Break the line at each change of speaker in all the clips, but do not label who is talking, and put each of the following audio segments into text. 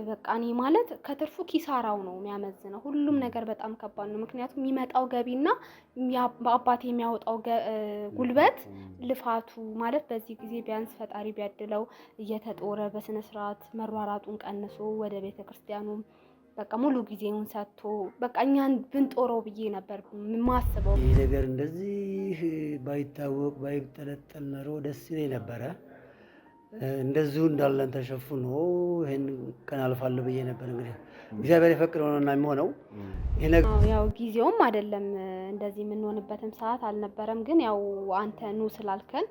በቃ እኔ ማለት ከትርፉ ኪሳራው ነው የሚያመዝነው። ሁሉም ነገር በጣም ከባድ ነው። ምክንያቱም የሚመጣው ገቢና በአባቴ የሚያወጣው ጉልበት ልፋቱ ማለት በዚህ ጊዜ ቢያንስ ፈጣሪ ቢያድለው እየተጦረ በስነ ስርዓት መሯራጡን ቀንሶ ወደ ቤተክርስቲያኑም በቃ ሙሉ ጊዜውን ሰጥቶ በቃ እኛን ብንጦረው ብዬ ነበር የማስበው።
ይህ ነገር እንደዚህ ባይታወቅ ባይጠለጠል ኖሮ ደስ ይለኝ ነበረ። እንደዚሁ እንዳለን ተሸፍኖ ይሄን ቀን አልፋለሁ ብዬ ነበር። እንግዲህ እግዚአብሔር የፈቀደው ነውና የሚሆነው።
ያው ጊዜውም አይደለም እንደዚህ የምንሆንበትም ሰዓት አልነበረም። ግን ያው አንተ ኑ ስላልከን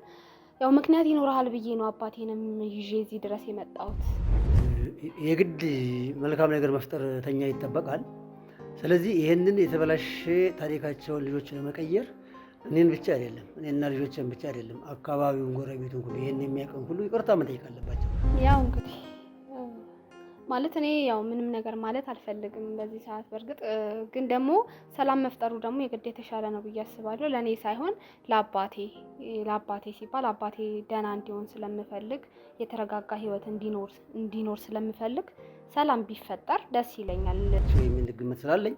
ያው ምክንያት ይኖርሃል ብዬ ነው አባቴንም ይዤ እዚህ ድረስ የመጣሁት።
የግድ መልካም ነገር መፍጠር ተኛ ይጠበቃል። ስለዚህ ይሄንን የተበላሸ ታሪካቸውን ልጆች ለመቀየር እኔን ብቻ አይደለም እኔና ልጆችን ብቻ አይደለም አካባቢውን፣ ጎረቤቱን ሁሉ ይሄን የሚያውቀውን ሁሉ ይቅርታ መጠየቅ አለባቸው።
ያው እንግዲህ ማለት እኔ ያው ምንም ነገር ማለት አልፈልግም በዚህ ሰዓት። በእርግጥ ግን ደግሞ ሰላም መፍጠሩ ደግሞ የግድ የተሻለ ነው ብዬ አስባለሁ። ለእኔ ሳይሆን ለአባቴ ሲባል አባቴ ደህና እንዲሆን ስለምፈልግ የተረጋጋ ህይወት እንዲኖር ስለምፈልግ ሰላም ቢፈጠር ደስ ይለኛል
የሚል ግምት ስላለኝ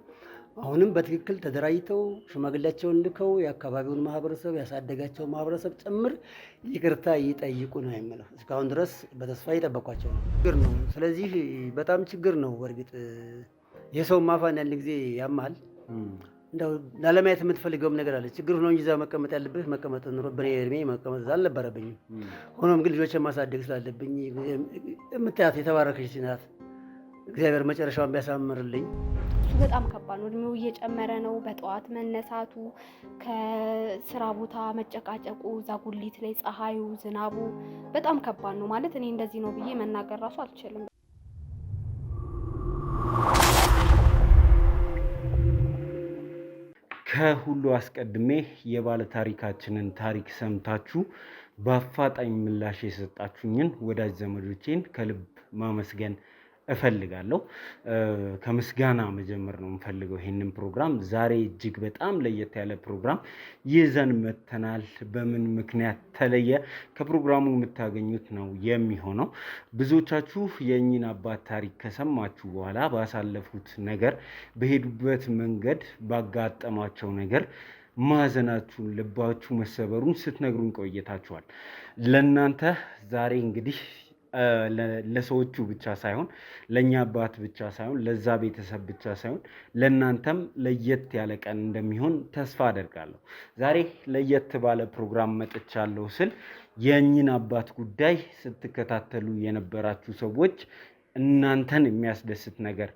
አሁንም በትክክል ተደራጅተው ሽማግሌያቸውን ልከው የአካባቢውን ማህበረሰብ ያሳደጋቸውን ማህበረሰብ ጭምር ይቅርታ ይጠይቁ ነው የምለው። እስካሁን ድረስ በተስፋ እየጠበኳቸው ነው። ችግር ነው። ስለዚህ በጣም ችግር ነው። በእርግጥ የሰው ማፋን ያን ጊዜ ያማል። እንደው ላለማየት የምትፈልገውም ነገር አለ። ችግር ነው እንጂ እዛ መቀመጥ ያለብህ መቀመጥ ኑሮ በኔ እድሜ መቀመጥ አልነበረብኝም። ሆኖም ግን ልጆችን ማሳደግ ስላለብኝ የምታያት የተባረከች ናት። እግዚአብሔር መጨረሻውን ቢያሳምርልኝ።
በጣም ከባድ ነው። እድሜው እየጨመረ ነው። በጠዋት መነሳቱ፣ ከስራ ቦታ መጨቃጨቁ፣ እዛ ጉሊት ላይ ፀሐዩ፣ ዝናቡ በጣም ከባድ ነው። ማለት እኔ እንደዚህ ነው ብዬ መናገር ራሱ አልችልም።
ከሁሉ አስቀድሜ የባለ ታሪካችንን ታሪክ ሰምታችሁ በአፋጣኝ ምላሽ የሰጣችሁኝን ወዳጅ ዘመዶቼን ከልብ ማመስገን እፈልጋለሁ። ከምስጋና መጀመር ነው የምፈልገው። ይሄንን ፕሮግራም ዛሬ እጅግ በጣም ለየት ያለ ፕሮግራም ይዘን መተናል። በምን ምክንያት ተለየ? ከፕሮግራሙ የምታገኙት ነው የሚሆነው። ብዙዎቻችሁ የእኚህን አባት ታሪክ ከሰማችሁ በኋላ ባሳለፉት ነገር፣ በሄዱበት መንገድ፣ ባጋጠማቸው ነገር ማዘናችሁን፣ ልባችሁ መሰበሩን ስትነግሩን ቆይታችኋል። ለእናንተ ዛሬ እንግዲህ ለሰዎቹ ብቻ ሳይሆን ለኛ አባት ብቻ ሳይሆን ለዛ ቤተሰብ ብቻ ሳይሆን ለናንተም ለየት ያለ ቀን እንደሚሆን ተስፋ አደርጋለሁ። ዛሬ ለየት ባለ ፕሮግራም መጥቻለሁ ስል የእኚህን አባት ጉዳይ ስትከታተሉ የነበራችሁ ሰዎች እናንተን የሚያስደስት ነገር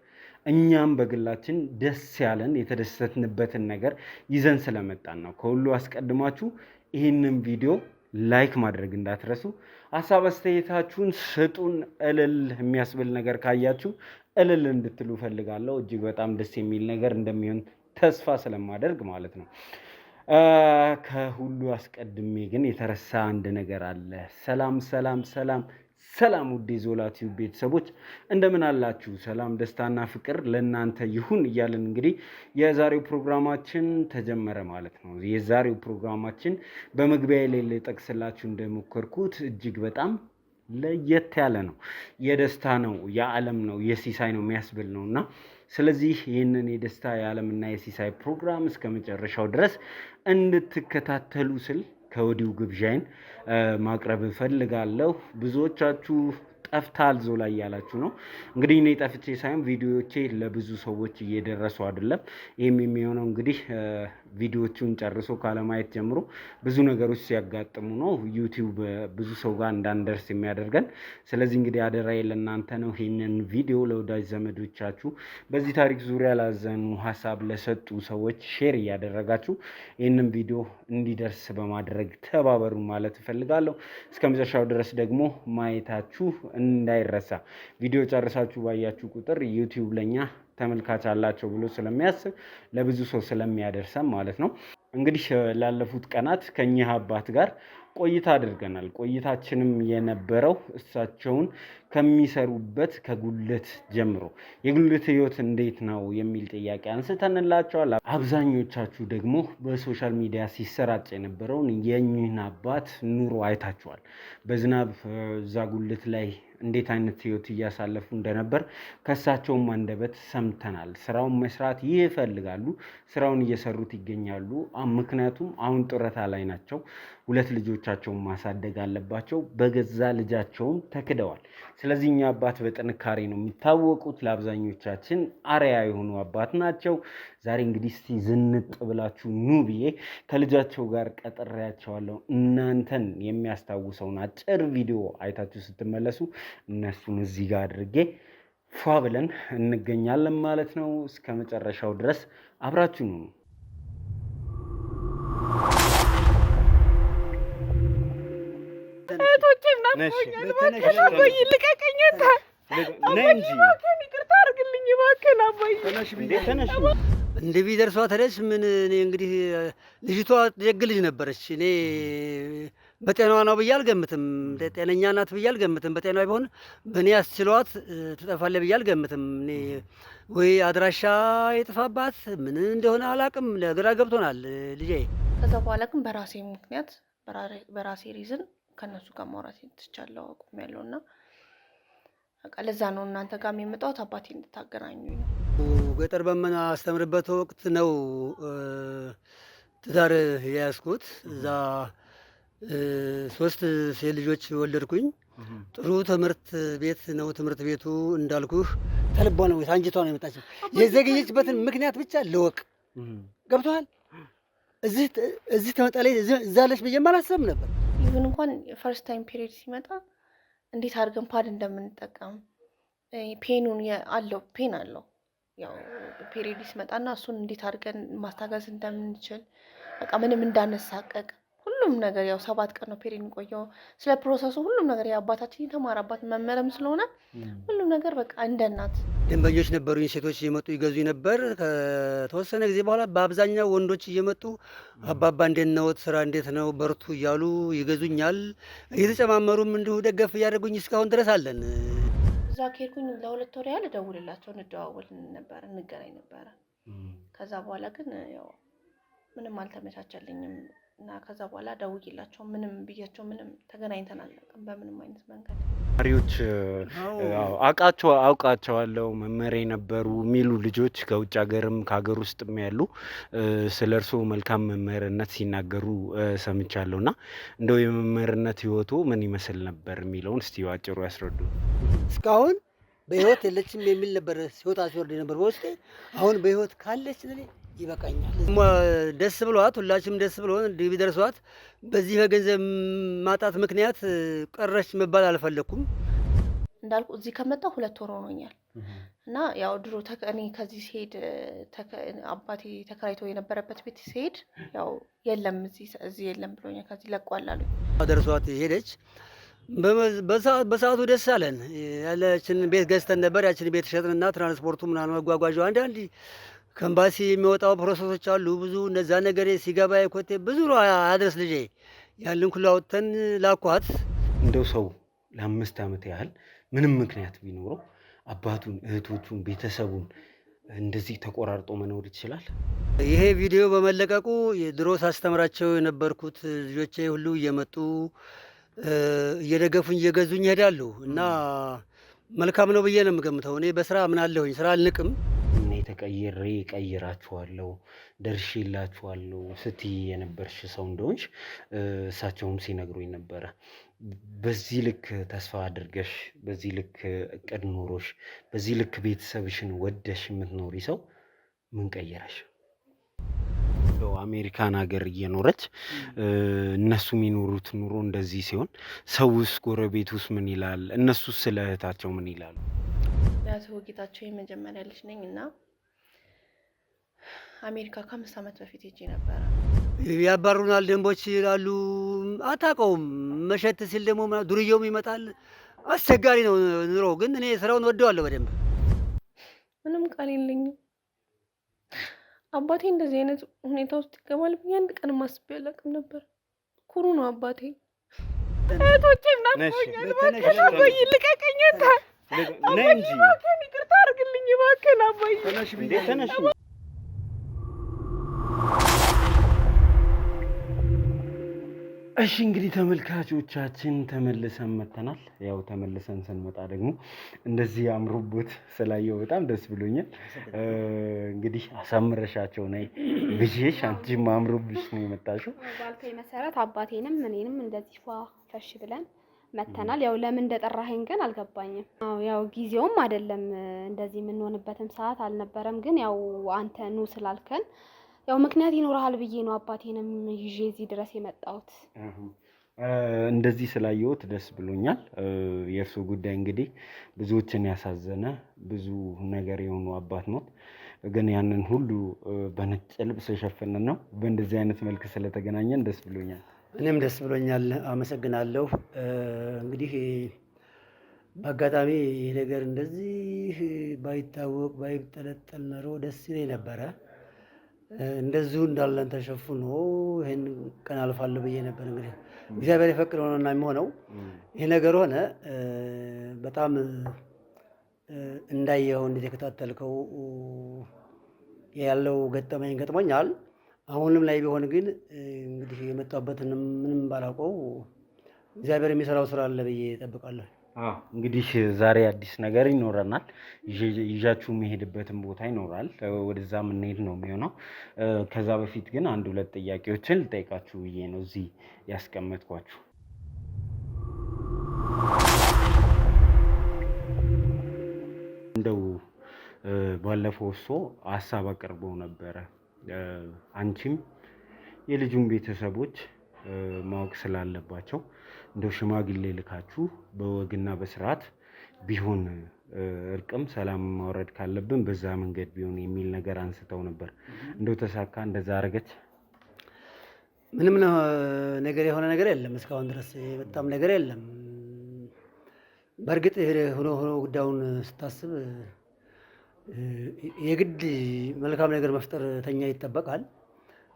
እኛም በግላችን ደስ ያለን የተደሰትንበትን ነገር ይዘን ስለመጣን ነው። ከሁሉ አስቀድማችሁ ይህንን ቪዲዮ ላይክ ማድረግ እንዳትረሱ። ሀሳብ አስተያየታችሁን ስጡን። እልል የሚያስብል ነገር ካያችሁ እልል እንድትሉ ፈልጋለሁ። እጅግ በጣም ደስ የሚል ነገር እንደሚሆን ተስፋ ስለማደርግ ማለት ነው። ከሁሉ አስቀድሜ ግን የተረሳ አንድ ነገር አለ። ሰላም ሰላም ሰላም ሰላም ውድ የዞላ ቲዩብ ቤተሰቦች እንደምን አላችሁ? ሰላም ደስታና ፍቅር ለእናንተ ይሁን እያለን እንግዲህ የዛሬው ፕሮግራማችን ተጀመረ ማለት ነው። የዛሬው ፕሮግራማችን በመግቢያ ላይ ልጠቅስላችሁ እንደሞከርኩት እጅግ በጣም ለየት ያለ ነው። የደስታ ነው፣ የዓለም ነው፣ የሲሳይ ነው የሚያስብል ነው እና ስለዚህ ይህንን የደስታ የዓለምና የሲሳይ ፕሮግራም እስከ መጨረሻው ድረስ እንድትከታተሉ ስል ከወዲሁ ግብዣይን ማቅረብ እፈልጋለሁ። ብዙዎቻችሁ ጠፍታል ዞላ እያላችሁ ነው። እንግዲህ እኔ ጠፍቼ ሳይሆን ቪዲዮዎቼ ለብዙ ሰዎች እየደረሱ አይደለም። ይህም የሚሆነው እንግዲህ ቪዲዮዎቹን ጨርሶ ካለማየት ጀምሮ ብዙ ነገሮች ሲያጋጥሙ ነው ዩቲዩብ ብዙ ሰው ጋር እንዳንደርስ የሚያደርገን። ስለዚህ እንግዲህ አደራዬ ለእናንተ ነው። ይህንን ቪዲዮ ለወዳጅ ዘመዶቻችሁ በዚህ ታሪክ ዙሪያ ላዘኑ ሀሳብ ለሰጡ ሰዎች ሼር እያደረጋችሁ ይህንን ቪዲዮ እንዲደርስ በማድረግ ተባበሩ ማለት እፈልጋለሁ። እስከ መጨረሻው ድረስ ደግሞ ማየታችሁ እንዳይረሳ። ቪዲዮ ጨርሳችሁ ባያችሁ ቁጥር ዩቲዩብ ለኛ ተመልካች አላቸው ብሎ ስለሚያስብ ለብዙ ሰው ስለሚያደርሰም ማለት ነው። እንግዲህ ላለፉት ቀናት ከኚህ አባት ጋር ቆይታ አድርገናል። ቆይታችንም የነበረው እሳቸውን ከሚሰሩበት ከጉልት ጀምሮ የጉልት ህይወት እንዴት ነው የሚል ጥያቄ አንስተንላቸዋል። አብዛኞቻችሁ ደግሞ በሶሻል ሚዲያ ሲሰራጭ የነበረውን የእኚህን አባት ኑሮ አይታችኋል። በዝናብ እዛ ጉልት ላይ እንዴት አይነት ህይወት እያሳለፉ እንደነበር ከሳቸውም አንደበት ሰምተናል። ስራውን መስራት ይፈልጋሉ፣ ስራውን እየሰሩት ይገኛሉ። ምክንያቱም አሁን ጡረታ ላይ ናቸው። 2 ልጆቻቸውን ማሳደግ አለባቸው። በገዛ ልጃቸውም ተክደዋል። ስለዚህ እኛ አባት በጥንካሬ ነው የሚታወቁት። ለአብዛኞቻችን አርአያ የሆኑ አባት ናቸው። ዛሬ እንግዲህ እስቲ ዝንጥ ብላችሁ ኑ ብዬ ከልጃቸው ጋር ቀጥሬያቸዋለሁ። እናንተን የሚያስታውሰውን አጭር ቪዲዮ አይታችሁ ስትመለሱ እነሱን እዚህ ጋር አድርጌ ፏ ብለን እንገኛለን ማለት ነው። እስከ መጨረሻው ድረስ አብራችሁ ነው።
እንደ ቢደርሷ ተደስ ምን እኔ እንግዲህ ልጅቷ ደግ ልጅ ነበረች። እኔ በጤናዋ ነው ብዬ አልገምትም። ጤነኛ ናት ብዬ አልገምትም። በጤናዋ ቢሆን በእኔ አስችሏት ትጠፋለች ብዬ አልገምትም። እኔ ወይ አድራሻ የጥፋባት ምን እንደሆነ አላቅም። ለግራ ገብቶናል ልጄ።
ከዛ በኋላ ግን በራሴ ምክንያት በራሴ ሪዝን ከነሱ ጋር ማውራት ትቻለሁ አቁሜያለሁ። እና በቃ ለዛ ነው እናንተ ጋር የምመጣሁት አባቴ እንድታገናኙኝ ነው።
ገጠር በምናስተምርበት ወቅት ነው ትዳር የያዝኩት። እዛ 3 ሴት ልጆች ወለድኩኝ። ጥሩ ትምህርት ቤት ነው ትምህርት ቤቱ እንዳልኩህ ተልቧ ነው አንጅቷ ነው የመጣችው። የዘገየችበትን ምክንያት ብቻ ልወቅ። ገብቶሃል? እዚህ ትመጣለች እዛ አለች ብዬ አላሰብም ነበር።
ኢቭን እንኳን ፈርስት ታይም ፒሪየድ ሲመጣ እንዴት አድርገን ፓድ እንደምንጠቀም ፔኑን አለው ፔን አለው ያው ፒሪየድ ሲመጣና እሱን እንዴት አድርገን ማስታገስ እንደምንችል በቃ ምንም እንዳነሳቀቅ ሁሉም ነገር ያው 7 ቀን ነው ፔሪየድ የሚቆየው። ስለ ፕሮሰሱ ሁሉም ነገር የአባታችን የተማረባት መመረም ስለሆነ ሁሉም ነገር በቃ እንደ እናት
ደንበኞች ነበሩኝ። ሴቶች እየመጡ ይገዙኝ ነበር። ከተወሰነ ጊዜ በኋላ በአብዛኛው ወንዶች እየመጡ አባባ እንዴት ነው ስራ እንዴት ነው በርቱ እያሉ ይገዙኛል። እየተጨማመሩም እንዲሁ ደገፍ እያደረጉኝ እስካሁን ድረስ አለን።
እዛ ከሄድኩኝ ለ2 ወር ያህል እደውልላቸው እንደዋወል ነበር እንገናኝ ነበረ። ከዛ በኋላ ግን ያው ምንም አልተመቻቸልኝም እና ከዛ በኋላ ደውዬላቸው ምንም ብያቸው ምንም ተገናኝተን አናውቅም በምንም አይነት መንገድ።
መሪዎች አውቃቸዋለሁ መመሪ ነበሩ የሚሉ ልጆች ከውጭ ሀገርም ከሀገር ውስጥም ያሉ ስለ እርሶ መልካም መምህርነት ሲናገሩ ሰምቻለሁና እንደው የመምህርነት ህይወቱ ምን ይመስል ነበር የሚለውን እስቲ አጭሩ ያስረዱ።
እስካሁን በህይወት የለችም የሚል ነበር ሲወጣ ሲወርድ ነበር በውስጤ። አሁን በህይወት ካለች ይበቃኛል። ደስ ብሏት ሁላችንም ደስ ብሎን ዲቪ ደርሷት በዚህ በገንዘብ ማጣት ምክንያት ቀረች መባል አልፈለኩም።
እንዳልኩ እዚህ ከመጣሁ 2 ወር ሆኖኛል እና ያው ድሮ እኔ ከዚህ ሲሄድ አባቴ ተከራይቶ የነበረበት ቤት ሲሄድ ያው የለም እዚህ የለም ብሎኛል። ከዚህ ለቋል አሉኝ።
ደርሷት ሄደች። በሰዓቱ ደስ አለን። ያለችን ቤት ገዝተን ነበር። ያችን ቤት ሸጥንና ትራንስፖርቱ ምናምን መጓጓዣው አንዳንድ ከኤምባሲ የሚወጣው ፕሮሰሶች አሉ ብዙ። እነዛ ነገር ሲገባ የኮቴ ብዙ አድረስ ልጄ ያልን ሁሉ አውጥተን ላኳት።
እንደው ሰው ለ5 ዓመት ያህል ምንም ምክንያት ቢኖረው አባቱን፣ እህቶቹን፣ ቤተሰቡን እንደዚህ ተቆራርጦ መኖር ይችላል?
ይሄ ቪዲዮ በመለቀቁ ድሮ ሳስተምራቸው የነበርኩት ልጆቼ ሁሉ እየመጡ እየደገፉኝ እየገዙኝ ይሄዳሉ እና መልካም ነው ብዬ ነው የምገምተው። እኔ በስራ ምን አለሁኝ፣ ስራ አልንቅም።
ተቀይሬ ቀይራችኋለሁ ደርሼላችኋለሁ ስትይ የነበርሽ ሰው እንደሆንሽ እሳቸውም ሲነግሩኝ ነበረ። በዚህ ልክ ተስፋ አድርገሽ በዚህ ልክ እቅድ ኖሮሽ በዚህ ልክ ቤተሰብሽን ወደሽ የምትኖሪ ሰው ምን ቀየረሽ? አሜሪካን ሀገር እየኖረች እነሱ የሚኖሩት ኑሮ እንደዚህ ሲሆን ሰውስ ጎረቤት ውስጥ ምን ይላል? እነሱስ ስለ እህታቸው ምን ይላሉ?
ያቶ ጌታቸው የመጀመሪያ ልጅ ነኝ እና አሜሪካ ከ5 ዓመት በፊት ሄጄ ነበረ።
ያባሩናል ደንቦች ይላሉ። አታውቀውም። መሸት ሲል ደግሞ ዱርዬውም ይመጣል። አስቸጋሪ ነው ኑሮ። ግን እኔ ስራውን ወደዋለሁ በደንብ።
ምንም ቃል የለኝም። አባቴ እንደዚህ አይነት ሁኔታ ውስጥ ይገባል ብዬ አንድ ቀን ማስቤ አላውቅም ነበር። ኩሩ ነው አባቴ። እህቶቼ እናቆኛል። እባክህ ልቀቀኝ። ነይ እንጂ ይቅርታ አድርግልኝ እባክህ አባዬ።
ተነሽ። እሺ እንግዲህ ተመልካቾቻችን ተመልሰን መጥተናል። ያው ተመልሰን ስንመጣ ደግሞ እንደዚህ አምሮበት ስላየው በጣም ደስ ብሎኛል። እንግዲህ አሳምረሻቸው ነይ ብዬሽ አንቺም አምሮብሽ ነው የመጣሽው።
ባልከኝ መሰረት አባቴንም እኔንም እንደዚህ ፈሽ ብለን መተናል። ያው ለምን እንደጠራኸኝ ግን አልገባኝም። ያው ጊዜውም አይደለም እንደዚህ የምንሆንበትም ሰዓት አልነበረም። ግን ያው አንተ ኑ ስላልከን ያው ምክንያት ይኖርሃል ብዬ ነው አባቴንም ይዤ እዚህ ድረስ የመጣሁት።
እንደዚህ ስላየሁት ደስ ብሎኛል። የእርሱ ጉዳይ እንግዲህ ብዙዎችን ያሳዘነ ብዙ ነገር የሆኑ አባት ነው። ግን ያንን ሁሉ በነጭ ልብስ የሸፈንን ነው። በእንደዚህ አይነት መልክ ስለተገናኘን ደስ ብሎኛል።
እኔም ደስ ብሎኛል። አመሰግናለሁ። እንግዲህ በአጋጣሚ ይህ ነገር እንደዚህ ባይታወቅ ባይጠለጠል ኖሮ ደስ ይለኝ ነበረ። እንደዚሁ እንዳለን ተሸፍኖ ይሄን ቀን አልፋለሁ ብዬ ነበር። እንግዲህ እግዚአብሔር የፈቀደው ነውና የሚሆነው ይሄ ነገር ሆነ። በጣም እንዳየኸው እንደተከታተልከው ያለው ገጠመኝ ገጥሞኛል። አሁንም ላይ ቢሆን ግን እንግዲህ የመጣበትን ምንም ባላውቀው እግዚአብሔር የሚሰራው ስራ አለ ብዬ እጠብቃለሁ።
እንግዲህ ዛሬ አዲስ ነገር ይኖረናል። ይዣችሁ የሚሄድበትን ቦታ ይኖራል። ወደዛ የምንሄድ ነው የሚሆነው። ከዛ በፊት ግን አንድ ሁለት ጥያቄዎችን ልጠይቃችሁ ብዬ ነው እዚህ ያስቀመጥኳችሁ። እንደው ባለፈው እሱ ሀሳብ አቅርበው ነበረ። አንቺም የልጁን ቤተሰቦች ማወቅ ስላለባቸው እንደው ሽማግሌ ልካችሁ በወግና በስርዓት ቢሆን እርቅም ሰላም ማውረድ ካለብን በዛ መንገድ ቢሆን የሚል ነገር አንስተው ነበር። እንደው ተሳካ? እንደዛ አረገች?
ምንም ነገር የሆነ ነገር የለም። እስካሁን ድረስ በጣም ነገር የለም። በእርግጥ ሆኖ ጉዳዩን ስታስብ የግድ መልካም ነገር መፍጠር ተኛ ይጠበቃል።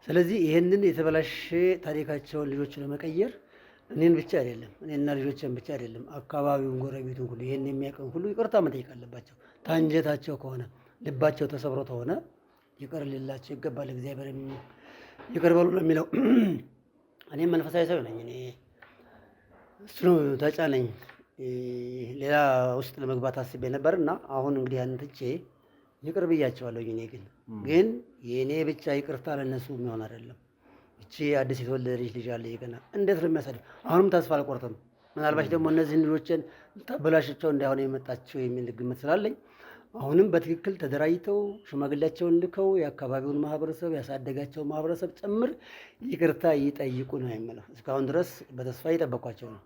ስለዚህ ይህንን የተበላሸ ታሪካቸውን ልጆች ለመቀየር እኔን ብቻ አይደለም እኔና ልጆችን ብቻ አይደለም አካባቢውን፣ ጎረቤቱን ሁሉ ይሄን የሚያውቀውን ሁሉ ይቅርታ መጠየቅ አለባቸው። ታንጀታቸው ከሆነ ልባቸው ተሰብሮ ከሆነ ይቅር ሊላቸው ይገባል። እግዚአብሔር ይቅር በሉ ነው የሚለው። እኔም መንፈሳዊ ሰው ነኝ። እኔ እሱ ነው ተጫነኝ። ሌላ ውስጥ ለመግባት አስቤ ነበርና አሁን እንግዲህ ያንን ትቼ ይቅር ብያቸዋለሁ። እኔ ግን የእኔ ብቻ ይቅርታ ለነሱ የሚሆን አይደለም። እቺ አዲስ የተወለደች ልጅ አለ ገና እንዴት ነው የሚያሳድግ? አሁንም ተስፋ አልቆርጥም። ምናልባት ደግሞ እነዚህን ልጆችን ታበላሽቸው እንዳይሆነ የመጣቸው የሚል ግምት ስላለኝ አሁንም በትክክል ተደራጅተው ሽማግሌያቸውን ልከው የአካባቢውን ማህበረሰብ ያሳደጋቸው ማህበረሰብ ጭምር ይቅርታ ይጠይቁ ነው የሚለው። እስካሁን ድረስ በተስፋ እየጠበቋቸው ነው።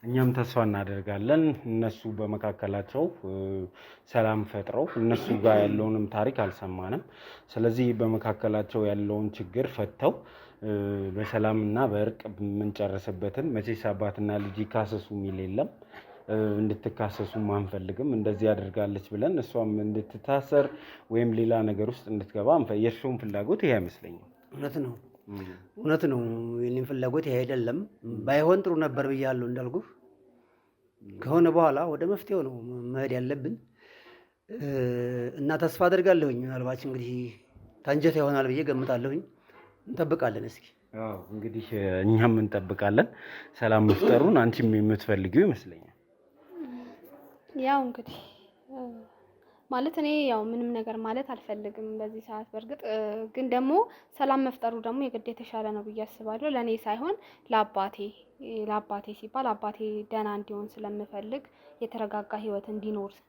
እኛም ተስፋ እናደርጋለን። እነሱ በመካከላቸው ሰላም ፈጥረው እነሱ ጋር ያለውንም ታሪክ አልሰማንም። ስለዚህ በመካከላቸው ያለውን ችግር ፈተው በሰላምና በእርቅ የምንጨርስበትን መቼስ አባትና ልጅ ይካሰሱ የሚል የለም። እንድትካሰሱም አንፈልግም። እንደዚህ ያደርጋለች ብለን እሷም እንድትታሰር ወይም ሌላ ነገር ውስጥ እንድትገባ የእርሱም ፍላጎት ይሄ አይመስለኝም።
እውነት ነው። የእኔም ፍላጎት ይሄ አይደለም። ባይሆን ጥሩ ነበር ብያለሁ። እንዳልኩህ ከሆነ በኋላ ወደ መፍትሄው ነው መሄድ ያለብን እና ተስፋ አደርጋለሁኝ። ምናልባት እንግዲህ ታንጀት ይሆናል ብዬ ገምታለሁኝ። እንጠብቃለን እስኪ።
እንግዲህ እኛም እንጠብቃለን ሰላም መፍጠሩን አንቺም የምትፈልጊው ይመስለኛል።
ያው እንግዲህ ማለት እኔ ያው ምንም ነገር ማለት አልፈልግም በዚህ ሰዓት። በእርግጥ ግን ደግሞ ሰላም መፍጠሩ ደግሞ የግድ የተሻለ ነው ብዬ አስባለሁ። ለእኔ ሳይሆን ለአባቴ ሲባል አባቴ ደህና እንዲሆን ስለምፈልግ የተረጋጋ ህይወት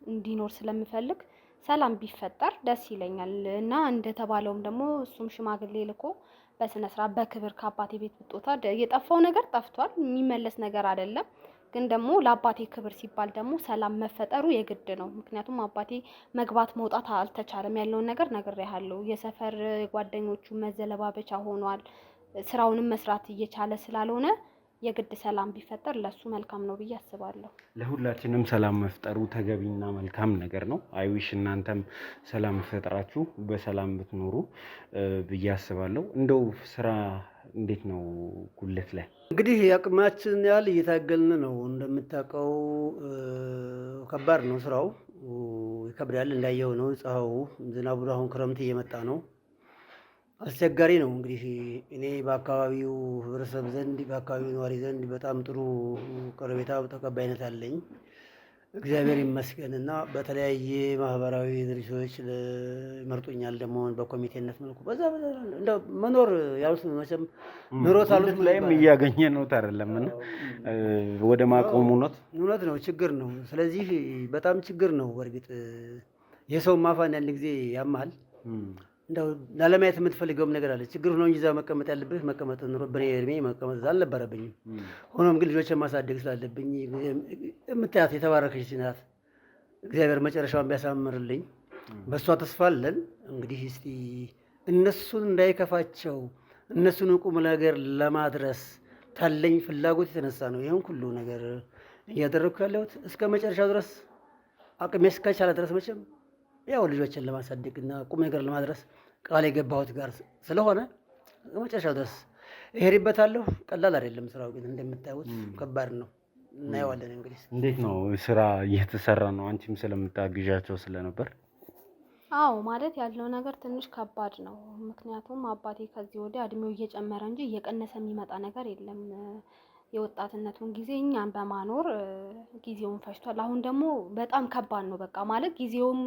እንዲኖር ስለምፈልግ ሰላም ቢፈጠር ደስ ይለኛል እና እንደተባለውም ደግሞ እሱም ሽማግሌ ልኮ በስነ ስርዓት በክብር ከአባቴ ቤት ብትወጣ የጠፋው ነገር ጠፍቷል፣ የሚመለስ ነገር አይደለም። ግን ደግሞ ለአባቴ ክብር ሲባል ደግሞ ሰላም መፈጠሩ የግድ ነው። ምክንያቱም አባቴ መግባት መውጣት አልተቻለም። ያለውን ነገር ነግሬሃለሁ። የሰፈር ጓደኞቹ መዘለባበቻ ሆኗል። ስራውንም መስራት እየቻለ ስላልሆነ የግድ ሰላም ቢፈጠር ለሱ መልካም ነው ብዬ አስባለሁ።
ለሁላችንም ሰላም መፍጠሩ ተገቢና መልካም ነገር ነው። አይዊሽ እናንተም ሰላም ፈጥራችሁ በሰላም ብትኖሩ ብዬ አስባለሁ። እንደው ስራ እንዴት ነው ጉለት ላይ?
እንግዲህ የአቅማችን ያህል እየታገልን ነው። እንደምታውቀው ከባድ ነው ስራው፣ ይከብዳል። እንዳየው ነው ፀሐዩ፣ ዝናቡ። አሁን ክረምት እየመጣ ነው። አስቸጋሪ ነው እንግዲህ እኔ በአካባቢው ህብረተሰብ ዘንድ በአካባቢው ነዋሪ ዘንድ በጣም ጥሩ ቀረቤታ ተቀባይነት አለኝ። እግዚአብሔር ይመስገን እና በተለያየ ማህበራዊ ድርጅቶች ይመርጡኛል። ደግሞ በኮሚቴነት መልኩ በዛ እንደው መኖር ያሉት መቼም ኑሮት አሉት
ላይም እያገኘ ነው አይደለም እና ወደ ማቆሙ ነው።
እውነት ነው፣ ችግር ነው። ስለዚህ በጣም ችግር ነው። በእርግጥ የሰው ማፋን አንድ ጊዜ ያማል። እንደው ላለማየት የምትፈልገውም ነገር አለ። ችግር ነው እንጂ እዛ መቀመጥ ያለብህ መቀመጥ ኑሮ በኔ እድሜ መቀመጥ አልነበረብኝም። ሆኖም ግን ልጆችን ማሳደግ ስላለብኝ የምታያት የተባረከች ናት። እግዚአብሔር መጨረሻውን ቢያሳምርልኝ በእሷ ተስፋ አለን። እንግዲህ እስቲ እነሱን እንዳይከፋቸው እነሱን ቁም ነገር ለማድረስ ታለኝ ፍላጎት የተነሳ ነው ይህን ሁሉ ነገር እያደረግኩ ያለሁት እስከ መጨረሻው ድረስ አቅሜ እስከቻለ ድረስ መቼም ያው ልጆችን ለማሳደግና ቁም ነገር ለማድረስ ቃል የገባሁት ጋር ስለሆነ መጨረሻው ድረስ እሄድበታለሁ። ቀላል አይደለም ስራው፣ ግን እንደምታዩት ከባድ ነው። እናየዋለን እንግዲህ።
እንዴት ነው ስራ እየተሰራ ነው? አንቺም ስለምታግዣቸው ስለነበር።
አዎ ማለት ያለው ነገር ትንሽ ከባድ ነው። ምክንያቱም አባቴ ከዚህ ወዲያ እድሜው እየጨመረ እንጂ እየቀነሰ የሚመጣ ነገር የለም። የወጣትነቱን ጊዜ እኛን በማኖር ጊዜውን ፈጅቷል። አሁን ደግሞ በጣም ከባድ ነው። በቃ ማለት ጊዜውም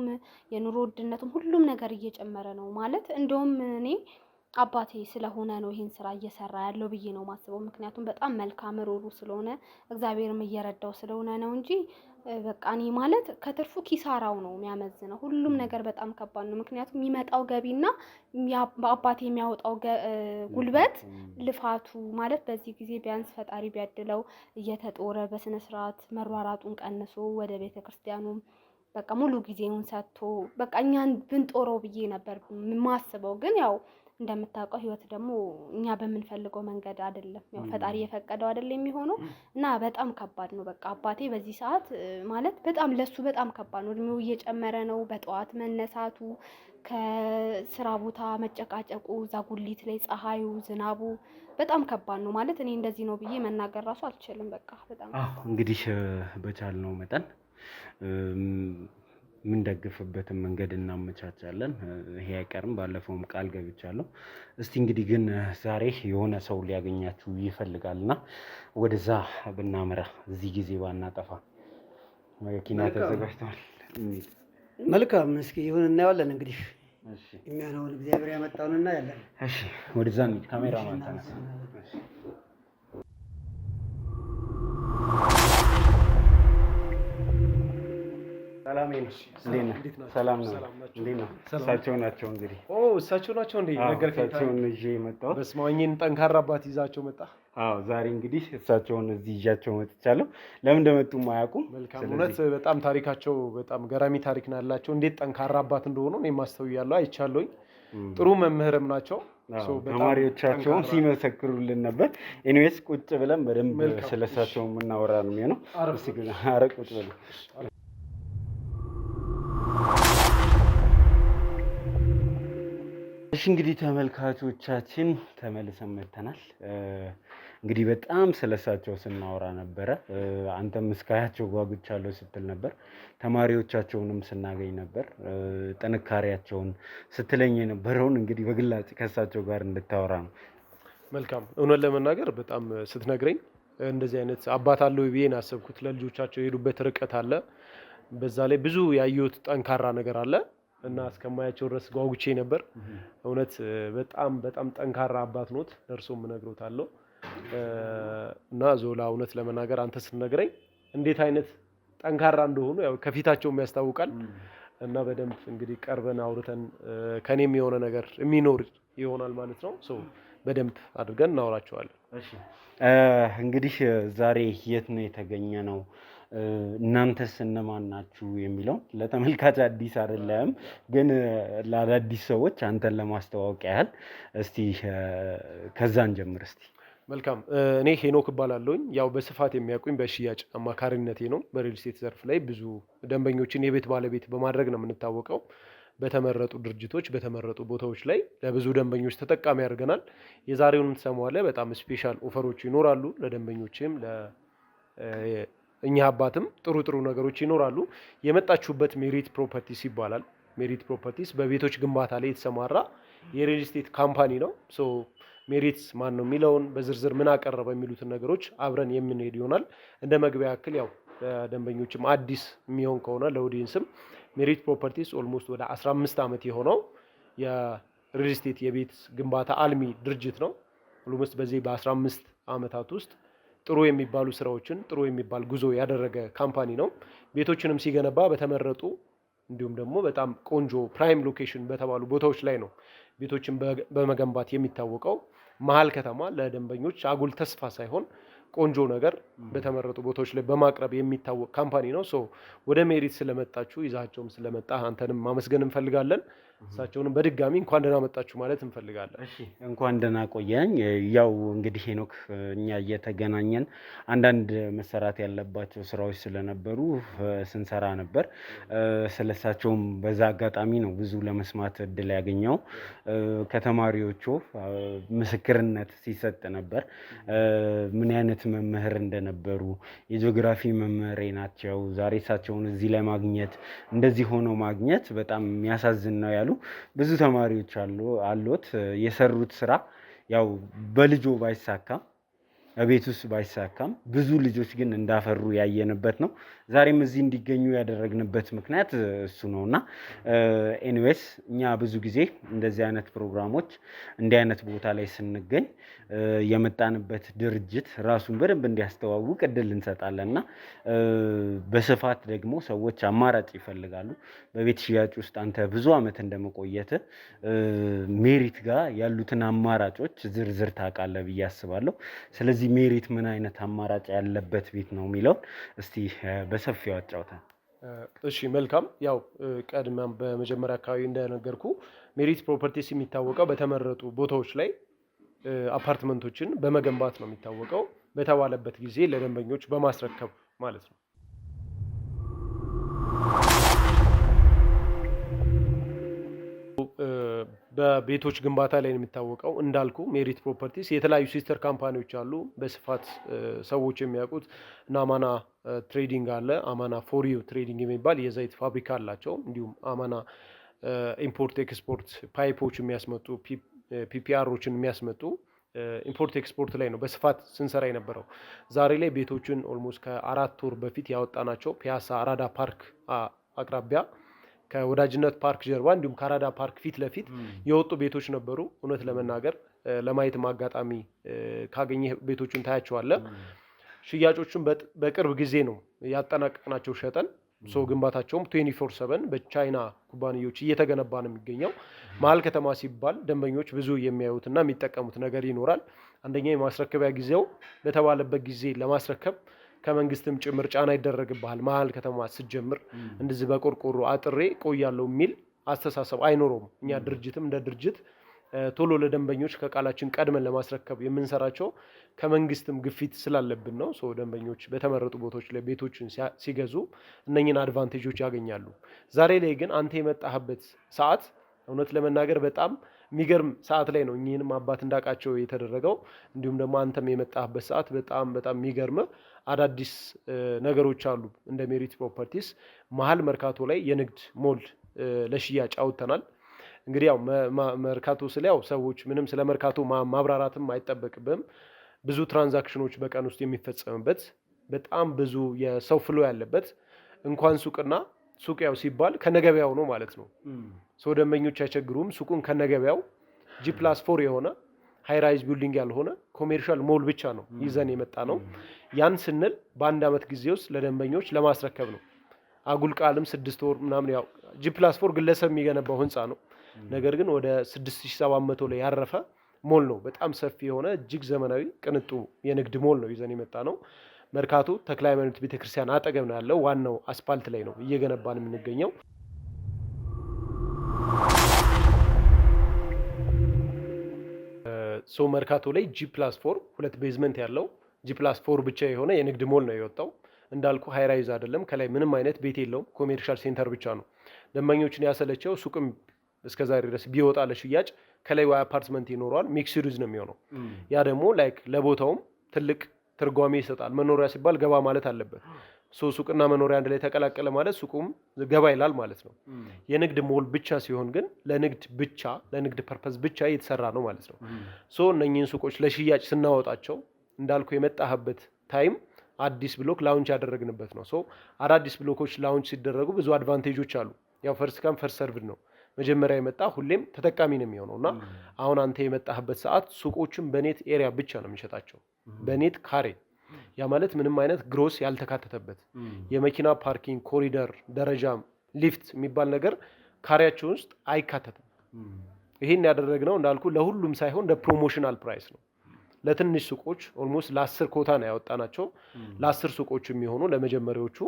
የኑሮ ውድነቱም ሁሉም ነገር እየጨመረ ነው ማለት እንደውም እኔ አባቴ ስለሆነ ነው ይሄን ስራ እየሰራ ያለው ብዬ ነው ማስበው። ምክንያቱም በጣም መልካም ሩሩ ስለሆነ እግዚአብሔርም እየረዳው ስለሆነ ነው እንጂ በቃ እኔ ማለት ከትርፉ ኪሳራው ነው የሚያመዝነው። ሁሉም ነገር በጣም ከባድ ነው። ምክንያቱም የሚመጣው ገቢና በአባቴ የሚያወጣው ጉልበት ልፋቱ ማለት በዚህ ጊዜ ቢያንስ ፈጣሪ ቢያድለው እየተጦረ በስነ ስርዓት መሯራጡን ቀንሶ ወደ ቤተ ክርስቲያኑም በቃ ሙሉ ጊዜውን ሰጥቶ በቃ እኛን ብንጦረው ብዬ ነበር ማስበው። ግን ያው እንደምታውቀው ህይወት ደግሞ እኛ በምንፈልገው መንገድ አይደለም፣ ያው ፈጣሪ የፈቀደው አይደለም የሚሆነው እና በጣም ከባድ ነው። በቃ አባቴ በዚህ ሰዓት ማለት በጣም ለሱ በጣም ከባድ ነው። እድሜው እየጨመረ ነው። በጠዋት መነሳቱ፣ ከስራ ቦታ መጨቃጨቁ፣ እዛ ጉሊት ላይ ፀሐዩ፣ ዝናቡ በጣም ከባድ ነው። ማለት እኔ እንደዚህ ነው ብዬ መናገር ራሱ አልችልም። በቃ በጣም
እንግዲህ በቻልነው መጠን የምንደግፍበትን መንገድ እናመቻቻለን። ይሄ አይቀርም፣ ባለፈውም ቃል ገብቻለሁ። እስቲ እንግዲህ ግን ዛሬ የሆነ ሰው ሊያገኛችሁ ይፈልጋልና ወደዛ ብናመራ እዚህ ጊዜ ባናጠፋ። መኪና ተዘጋጅቷል።
መልካም፣ እስኪ ይሁን እናየዋለን። እንግዲህ የሚሆነውን እግዚአብሔር ያመጣውን እናያለን።
እሺ፣ ወደዛ እንሂድ። ካሜራማን ተነሳ። ሰላም ነው። እንዴት ነው? እሳቸው ናቸው እንግዲህ።
እሳቸው ናቸው እንዴ?
እሳቸውን ይዤ የመጣሁት።
በስመ አብ፣ እኚህን ጠንካራ አባት ይዛቸው መጣ።
አዎ፣ ዛሬ እንግዲህ እሳቸውን እዚህ ይዣቸው መጥቻለሁ። ለምን እንደመጡም አያውቁም።
መልካም። እውነት በጣም ታሪካቸው በጣም ገራሚ ታሪክ ነው ያላቸው። እንዴት ጠንካራ አባት እንደሆኑ እኔ ማስተውያለሁ፣ አይቻለሁኝ። ጥሩ መምህርም ናቸው።
ተማሪዎቻቸውን ሲመሰክሩልን ነበር። ኤኒዌይስ ቁጭ ብለን በደንብ ስለሳቸው የምናወራ ነው የሚሆነው። ኧረ ቁጭ ብለን እሺ። እንግዲህ ተመልካቾቻችን ተመልሰን መጥተናል። እንግዲህ በጣም ስለሳቸው ስናወራ ነበረ። አንተም እስካያቸው ጓጉቻለሁ ስትል ነበር። ተማሪዎቻቸውንም ስናገኝ ነበር። ጥንካሬያቸውን ስትለኝ የነበረውን እንግዲህ በግላጭ ከሳቸው ጋር እንድታወራ ነው።
መልካም። እውነት ለመናገር በጣም ስትነግረኝ እንደዚህ አይነት አባት አለው ብዬ ነው ያሰብኩት። ለልጆቻቸው የሄዱበት ርቀት አለ። በዛ ላይ ብዙ ያየሁት ጠንካራ ነገር አለ እና እስከማያቸው ድረስ ጓጉቼ ነበር። እውነት በጣም በጣም ጠንካራ አባት ኖት። ደርሶም እነግሮታለሁ እና ዞላ እውነት ለመናገር አንተ ስትነግረኝ እንዴት አይነት ጠንካራ እንደሆኑ ያው ከፊታቸውም ያስታውቃል። እና በደንብ እንግዲህ ቀርበን አውርተን ከኔም የሆነ ነገር የሚኖር ይሆናል ማለት ነው። በደንብ አድርገን እናወራቸዋለን።
እሺ፣ እንግዲህ ዛሬ የት ነው የተገኘ ነው? እናንተስ እነማን ናችሁ የሚለው ለተመልካች አዲስ አይደለም፣ ግን ለአዳዲስ ሰዎች አንተን ለማስተዋወቅ ያህል እስቲ ከዛን ጀምር እስቲ።
መልካም። እኔ ሄኖክ እባላለሁኝ። ያው በስፋት የሚያውቁኝ በሽያጭ አማካሪነቴ ነው። በሪል ስቴት ዘርፍ ላይ ብዙ ደንበኞችን የቤት ባለቤት በማድረግ ነው የምንታወቀው። በተመረጡ ድርጅቶች በተመረጡ ቦታዎች ላይ ለብዙ ደንበኞች ተጠቃሚ ያደርገናል። የዛሬውን ትሰማዋለህ። በጣም ስፔሻል ኦፈሮች ይኖራሉ ለደንበኞችም እኛ አባትም ጥሩ ነገሮች ይኖራሉ። የመጣችሁበት ሜሪት ፕሮፐርቲስ ይባላል። ሜሪት ፕሮፐርቲስ በቤቶች ግንባታ ላይ የተሰማራ የሪል ስቴት ካምፓኒ ነው። ሶ ሜሪት ማን ነው የሚለውን በዝርዝር ምን አቀረበ የሚሉትን ነገሮች አብረን የምንሄድ ይሆናል። እንደ መግቢያ ያክል ያው ለደንበኞችም አዲስ የሚሆን ከሆነ ለኦዲየንስም ሜሪት ፕሮፐርቲስ ኦልሞስት ወደ 15 ዓመት የሆነው የሪል ስቴት የቤት ግንባታ አልሚ ድርጅት ነው። ኦልሞስት በዚህ በ15 ዓመታት ውስጥ ጥሩ የሚባሉ ስራዎችን ጥሩ የሚባል ጉዞ ያደረገ ካምፓኒ ነው። ቤቶችንም ሲገነባ በተመረጡ እንዲሁም ደግሞ በጣም ቆንጆ ፕራይም ሎኬሽን በተባሉ ቦታዎች ላይ ነው ቤቶችን በመገንባት የሚታወቀው። መሀል ከተማ ለደንበኞች አጉል ተስፋ ሳይሆን ቆንጆ ነገር በተመረጡ ቦታዎች ላይ በማቅረብ የሚታወቅ ካምፓኒ ነው። ሶ ወደ ሜሪት ስለመጣችሁ ይዛቸውም ስለመጣ አንተንም ማመስገን እንፈልጋለን። እሳቸውንም በድጋሚ እንኳን ደህና መጣችሁ ማለት እንፈልጋለን።
እሺ እንኳን ደህና ቆየኝ። ያው እንግዲህ ሄኖክ እኛ እየተገናኘን አንዳንድ መሰራት ያለባቸው ስራዎች ስለነበሩ ስንሰራ ነበር። ስለሳቸውም በዛ አጋጣሚ ነው ብዙ ለመስማት እድል ያገኘው። ከተማሪዎቹ ምስክርነት ሲሰጥ ነበር። ምን አይነት መምህር እንደነበሩ የጂኦግራፊ መምህሬ ናቸው። ዛሬ እሳቸውን እዚህ ላይ ማግኘት እንደዚህ ሆኖ ማግኘት በጣም የሚያሳዝን ነው ያሉ ብዙ ተማሪዎች አሉት። የሰሩት ስራ ያው በልጆ ባይሳካም ቤት ውስጥ ባይሳካም ብዙ ልጆች ግን እንዳፈሩ ያየንበት ነው። ዛሬም እዚህ እንዲገኙ ያደረግንበት ምክንያት እሱ ነውና ኤኒዌይስ እኛ ብዙ ጊዜ እንደዚህ አይነት ፕሮግራሞች እንዲህ አይነት ቦታ ላይ ስንገኝ የመጣንበት ድርጅት ራሱን በደንብ እንዲያስተዋውቅ እድል እንሰጣለንና በስፋት ደግሞ ሰዎች አማራጭ ይፈልጋሉ። በቤት ሽያጭ ውስጥ አንተ ብዙ አመት እንደመቆየት ሜሪት ጋር ያሉትን አማራጮች ዝርዝር ታውቃለህ ብዬ አስባለሁ። ስለዚህ ሜሪት ምን አይነት አማራጭ ያለበት ቤት ነው የሚለው እስቲ በሰፊው አጫውተን።
እሺ መልካም። ያው ቀድመን በመጀመሪያ አካባቢ እንደነገርኩ ሜሪት ፕሮፐርቲስ የሚታወቀው በተመረጡ ቦታዎች ላይ አፓርትመንቶችን በመገንባት ነው የሚታወቀው። በተባለበት ጊዜ ለደንበኞች በማስረከብ ማለት ነው። በቤቶች ግንባታ ላይ ነው የሚታወቀው። እንዳልኩ ሜሪት ፕሮፐርቲስ የተለያዩ ሲስተር ካምፓኒዎች አሉ። በስፋት ሰዎች የሚያውቁት እና አማና ትሬዲንግ አለ። አማና ፎሪዩ ትሬዲንግ የሚባል የዘይት ፋብሪካ አላቸው። እንዲሁም አማና ኢምፖርት ኤክስፖርት ፓይፖች የሚያስመጡ ፒፒአሮችን የሚያስመጡ ኢምፖርት ኤክስፖርት ላይ ነው በስፋት ስንሰራ የነበረው። ዛሬ ላይ ቤቶችን ኦልሞስት ከ4 ወር በፊት ያወጣናቸው ፒያሳ አራዳ ፓርክ አቅራቢያ ከወዳጅነት ፓርክ ጀርባ እንዲሁም ከአራዳ ፓርክ ፊት ለፊት የወጡ ቤቶች ነበሩ። እውነት ለመናገር ለማየት አጋጣሚ ካገኘ ቤቶችን ታያቸዋለህ። ሽያጮቹን በቅርብ ጊዜ ነው ያጠናቀቅናቸው ሸጠን። ሶ ግንባታቸውም 24/7 በቻይና ኩባንያዎች እየተገነባ ነው የሚገኘው። መሀል ከተማ ሲባል ደንበኞች ብዙ የሚያዩትና የሚጠቀሙት ነገር ይኖራል። አንደኛ የማስረከቢያ ጊዜው በተባለበት ጊዜ ለማስረከብ ከመንግስትም ጭምር ጫና ይደረግብሃል። መሀል ከተማ ስትጀምር እንደዚህ በቆርቆሮ አጥሬ ቆያለሁ የሚል አስተሳሰብ አይኖረውም። እኛ ድርጅትም እንደ ድርጅት ቶሎ ለደንበኞች ከቃላችን ቀድመን ለማስረከብ የምንሰራቸው ከመንግስትም ግፊት ስላለብን ነው። ደንበኞች በተመረጡ ቦታዎች ላይ ቤቶችን ሲገዙ እነኝን አድቫንቴጆች ያገኛሉ። ዛሬ ላይ ግን አንተ የመጣህበት ሰዓት እውነት ለመናገር በጣም የሚገርም ሰዓት ላይ ነው እኚህንም አባት እንዳውቃቸው የተደረገው። እንዲሁም ደግሞ አንተም የመጣህበት ሰዓት በጣም የሚገርም አዳዲስ ነገሮች አሉ። እንደ ሜሪት ፕሮፐርቲስ መሀል መርካቶ ላይ የንግድ ሞል ለሽያጭ አውጥተናል። እንግዲህ ያው መርካቶ ስለ ያው ሰዎች ምንም ስለ መርካቶ ማብራራትም አይጠበቅብም። ብዙ ትራንዛክሽኖች በቀን ውስጥ የሚፈጸምበት በጣም ብዙ የሰው ፍሎ ያለበት እንኳን ሱቅና ሱቅ ያው ሲባል ከነገበያው ነው ማለት ነው። ደንበኞች አይቸግሩም። ሱቁን ከነገበያው G+4 የሆነ ሃይራይዝ ቢልዲንግ ያልሆነ ኮሜርሻል ሞል ብቻ ነው ይዘን የመጣ ነው። ያን ስንል በአንድ አመት ጊዜ ውስጥ ለደንበኞች ለማስረከብ ነው። አጉል ቃልም 6 ወር ምናምን ያው G+4 ግለሰብ የሚገነባው ህንፃ ነው። ነገር ግን ወደ 6700 ላይ ያረፈ ሞል ነው። በጣም ሰፊ የሆነ እጅግ ዘመናዊ ቅንጡ የንግድ ሞል ነው ይዘን የመጣ ነው። መርካቶ ተክለ ሃይማኖት ቤተክርስቲያን አጠገብ ነው ያለው። ዋናው አስፓልት ላይ ነው እየገነባን የምንገኘው። መርካቶ ላይ G+4 ሁለት ቤዝመንት ያለው G+4 ብቻ የሆነ የንግድ ሞል ነው የወጣው። እንዳልኩ ሃይራይዝ አይደለም። ከላይ ምንም አይነት ቤት የለውም። ኮሜርሻል ሴንተር ብቻ ነው። ደንበኞችን ያሰለቸው ሱቅም እስከዛሬ ድረስ ቢወጣ ለሽያጭ ከላይ ወይ አፓርትመንት ይኖረዋል። ሚክስድ ዩዝ ነው የሚሆነው። ያ ደግሞ ላይክ ለቦታውም ትልቅ ትርጓሜ ይሰጣል። መኖሪያ ሲባል ገባ ማለት አለበት። ሱቅና መኖሪያ አንድ ላይ ተቀላቀለ ማለት ሱቁም ገባ ይላል ማለት ነው። የንግድ ሞል ብቻ ሲሆን ግን ለንግድ ፐርፐዝ ብቻ እየተሰራ ነው ማለት ነው። እነኚህን ሱቆች ለሽያጭ ስናወጣቸው እንዳልኩ የመጣህበት ታይም አዲስ ብሎክ ላውንች ያደረግንበት ነው። አዳዲስ ብሎኮች ላውንች ሲደረጉ ብዙ አድቫንቴጆች አሉ። ያው ፈርስት ካም ፈርስት ሰርቭድ ነው። መጀመሪያ የመጣ ሁሌም ተጠቃሚ ነው የሚሆነው እና አሁን አንተ የመጣህበት ሰዓት ሱቆችን በኔት ኤሪያ ብቻ ነው የሚሸጣቸው፣ በኔት ካሬ። ያ ማለት ምንም አይነት ግሮስ ያልተካተተበት የመኪና ፓርኪንግ፣ ኮሪደር፣ ደረጃም ሊፍት የሚባል ነገር ካሬያቸው ውስጥ አይካተትም። ይሄን ያደረግነው እንዳልኩ ለሁሉም ሳይሆን ለፕሮሞሽናል ፕራይስ ነው። ለትንሽ ሱቆች ኦልሞስት ለ10 ኮታ ነው ያወጣናቸው። ለ10 ሱቆች የሚሆኑ ለመጀመሪያዎቹ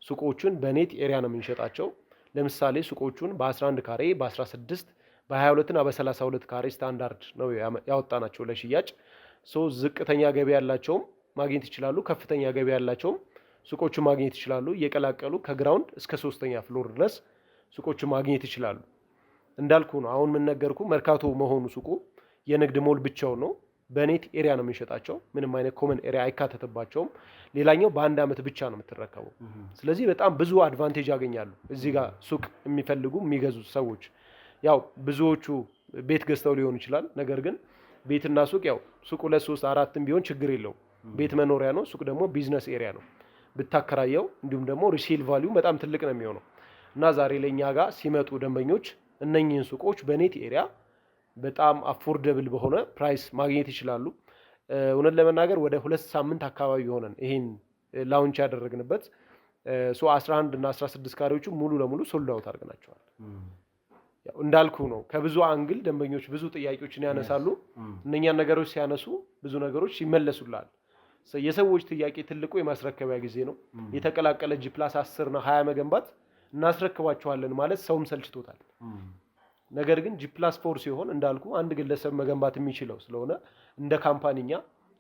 ሱቆችን በኔት ኤሪያ ነው የምንሸጣቸው። ለምሳሌ ሱቆቹን በ11 ካሬ፣ በ16፣ በ22 እና በ32 ካሬ ስታንዳርድ ነው ያወጣናቸው ለሽያጭ። ዝቅተኛ ገቢ ያላቸውም ማግኘት ይችላሉ፣ ከፍተኛ ገቢ ያላቸውም ሱቆችን ማግኘት ይችላሉ። እየቀላቀሉ ከግራውንድ እስከ 3ኛ ፍሎር ድረስ ሱቆችን ማግኘት ይችላሉ። እንዳልኩ ነው አሁን ምን ነገርኩ፣ መርካቶ መሆኑ ሱቁ የንግድ ሞል ብቻው ነው። በኔት ኤሪያ ነው የምንሸጣቸው። ምንም አይነት ኮመን ኤሪያ አይካተትባቸውም። ሌላኛው በአንድ አመት ብቻ ነው የምትረከበው። ስለዚህ በጣም ብዙ አድቫንቴጅ ያገኛሉ እዚህ ጋር ሱቅ የሚፈልጉ የሚገዙ ሰዎች። ያው ብዙዎቹ ቤት ገዝተው ሊሆን ይችላል። ነገር ግን ቤትና ሱቅ ያው ሱቅ 2፣ 3፣ 4 ቢሆን ችግር የለውም። ቤት መኖሪያ ነው፣ ሱቅ ደግሞ ቢዝነስ ኤሪያ ነው ብታከራየው። እንዲሁም ደግሞ ሪሴል ቫልዩ በጣም ትልቅ ነው የሚሆነው እና ዛሬ ለኛ ጋር ሲመጡ ደንበኞች እነኚህን ሱቆች በኔት ኤሪያ በጣም አፎርደብል በሆነ ፕራይስ ማግኘት ይችላሉ። እውነት ለመናገር ወደ 2 ሳምንት አካባቢ ሆነን ይሄን ላውንች ያደረግንበት 11 እና 16 ካሬዎቹ ሙሉ ለሙሉ ሶልድ አውት አድርገናቸዋል። ያው እንዳልኩ ነው ከብዙ አንግል ደንበኞች ብዙ ጥያቄዎችን ያነሳሉ። እነኛን ነገሮች ሲያነሱ ብዙ ነገሮች ይመለሱላል። የሰዎች ጥያቄ ትልቁ የማስረከቢያ ጊዜ ነው። የተቀላቀለ G+10 እና 20 መገንባት እናስረክባቸዋለን ማለት ሰውም ሰልችቶታል። ነገር ግን G+4 ሲሆን እንዳልኩ አንድ ግለሰብ መገንባት የሚችለው ስለሆነ እንደ ካምፓኒኛ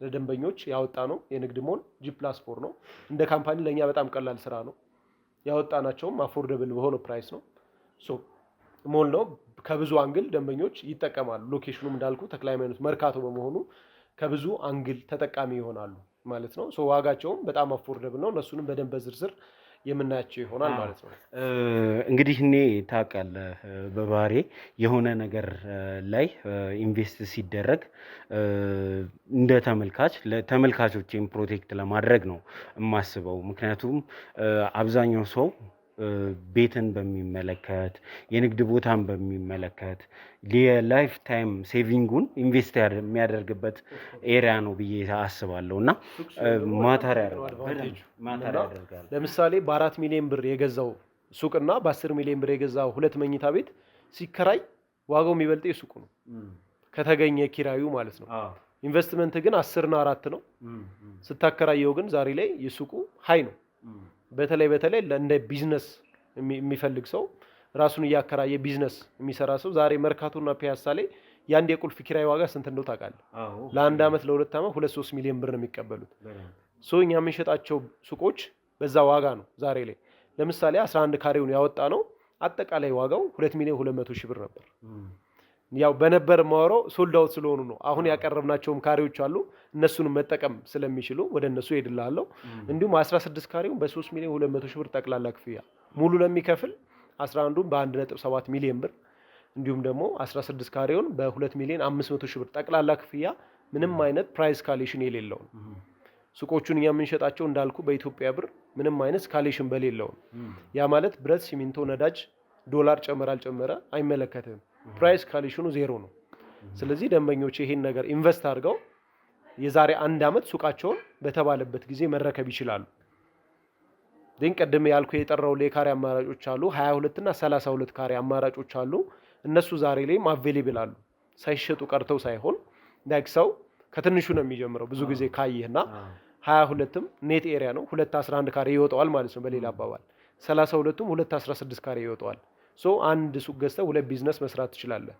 ለደንበኞች ያወጣ ነው የንግድ ሞል G+4 ነው። እንደ ካምፓኒ ለኛ በጣም ቀላል ስራ ነው። ያወጣናቸውም አፎርደብል በሆነ ፕራይስ ነው። ሞል ነው። ከብዙ አንግል ደንበኞች ይጠቀማሉ። ሎኬሽኑም እንዳልኩ ተክለ ሃይማኖት መርካቶ በመሆኑ ከብዙ አንግል ተጠቃሚ ይሆናሉ ማለት ነው። ዋጋቸውም በጣም አፎርደብል ነው። እነሱንም በደንብ በዝርዝር የምናያቸው ይሆናል ማለት ነው።
እንግዲህ እኔ ታውቃለህ በባህሪ የሆነ ነገር ላይ ኢንቨስት ሲደረግ እንደ ተመልካቾችን ፕሮቴክት ለማድረግ ነው የማስበው። ምክንያቱም አብዛኛው ሰው ቤትን በሚመለከት የንግድ ቦታን በሚመለከት የላይፍ ታይም ሴቪንጉን ኢንቨስት የሚያደርግበት ኤሪያ ነው ብዬ አስባለሁ እና ማተር ያደርጋል።
ለምሳሌ በ4 ሚሊዮን ብር የገዛው ሱቅና በ10 ሚሊዮን ብር የገዛው 2 መኝታ ቤት ሲከራይ ዋጋው የሚበልጠው የሱቁ ነው ከተገኘ ኪራዩ ማለት ነው። ኢንቨስትመንት ግን 10 እና 4 ነው። ስታከራየው ግን ዛሬ ላይ የሱቁ ሃይ ነው። በተለይ እንደ ቢዝነስ የሚፈልግ ሰው ራሱን እያከራየ ቢዝነስ የሚሰራ ሰው ዛሬ መርካቶና ፒያሳ ላይ የአንድ የቁልፍ ኪራይ ዋጋ ስንት እንደው ታውቃለህ? ለአንድ አመት ለ2 አመት 2-3 ሚሊዮን ብር ነው የሚቀበሉት። እኛ የምንሸጣቸው ሱቆች በዛ ዋጋ ነው ዛሬ ላይ። ለምሳሌ 11 ካሬውን ያወጣ ነው አጠቃላይ ዋጋው 2,200,000 ብር ነበር። ያው በነበር ማወራው ሶልድ አውት ስለሆኑ ነው። አሁን ያቀረብናቸውም ካሬዎች አሉ። እነሱንም መጠቀም ስለሚችሉ ወደ እነሱ ሄድላለሁ። እንዲሁም 16 ካሬውን በ3,200,000 ብር ጠቅላላ ክፍያ ሙሉ ለሚከፍል 11ዱን በ1.7 ሚሊዮን ብር እንዲሁም ደግሞ 16 ካሬውን በ2,500,000 ብር ጠቅላላ ክፍያ ምንም አይነት ፕራይስ ካሌሽን የሌለው ሱቆቹን እኛ የምንሸጣቸው እንዳልኩ በኢትዮጵያ ብር ምንም አይነት ካሌሽን በሌለው ያ ማለት ብረት፣ ሲሚንቶ፣ ነዳጅ፣ ዶላር ጨመረ አልጨመረ አይመለከትም። ፕራይስ ካሌሽኑ ዜሮ ነው። ስለዚህ ደንበኞች ይሄን ነገር ኢንቨስት አድርገው የዛሬ 1 አመት ሱቃቸውን በተባለበት ጊዜ መረከብ ይችላሉ። ግን ቀደም ያልኩ የጠራው ለካሬ አማራጮች አሉ 22 እና 32 ካሬ አማራጮች አሉ። እነሱ ዛሬ ላይም አቬሌብል አሉ። ሳይሸጡ ቀርተው ሳይሆን ላይክ ሰው ከትንሹ ነው የሚጀምረው። ብዙ ጊዜ ካየህና 22ም ኔት ኤሪያ ነው 211 ካሬ ይወጣዋል ማለት ነው በሌላ አባባል 32ም 216 ካሬ ይወጣዋል። አንድ ሱቅ ገዝተህ 2 ቢዝነስ መስራት ትችላለህ።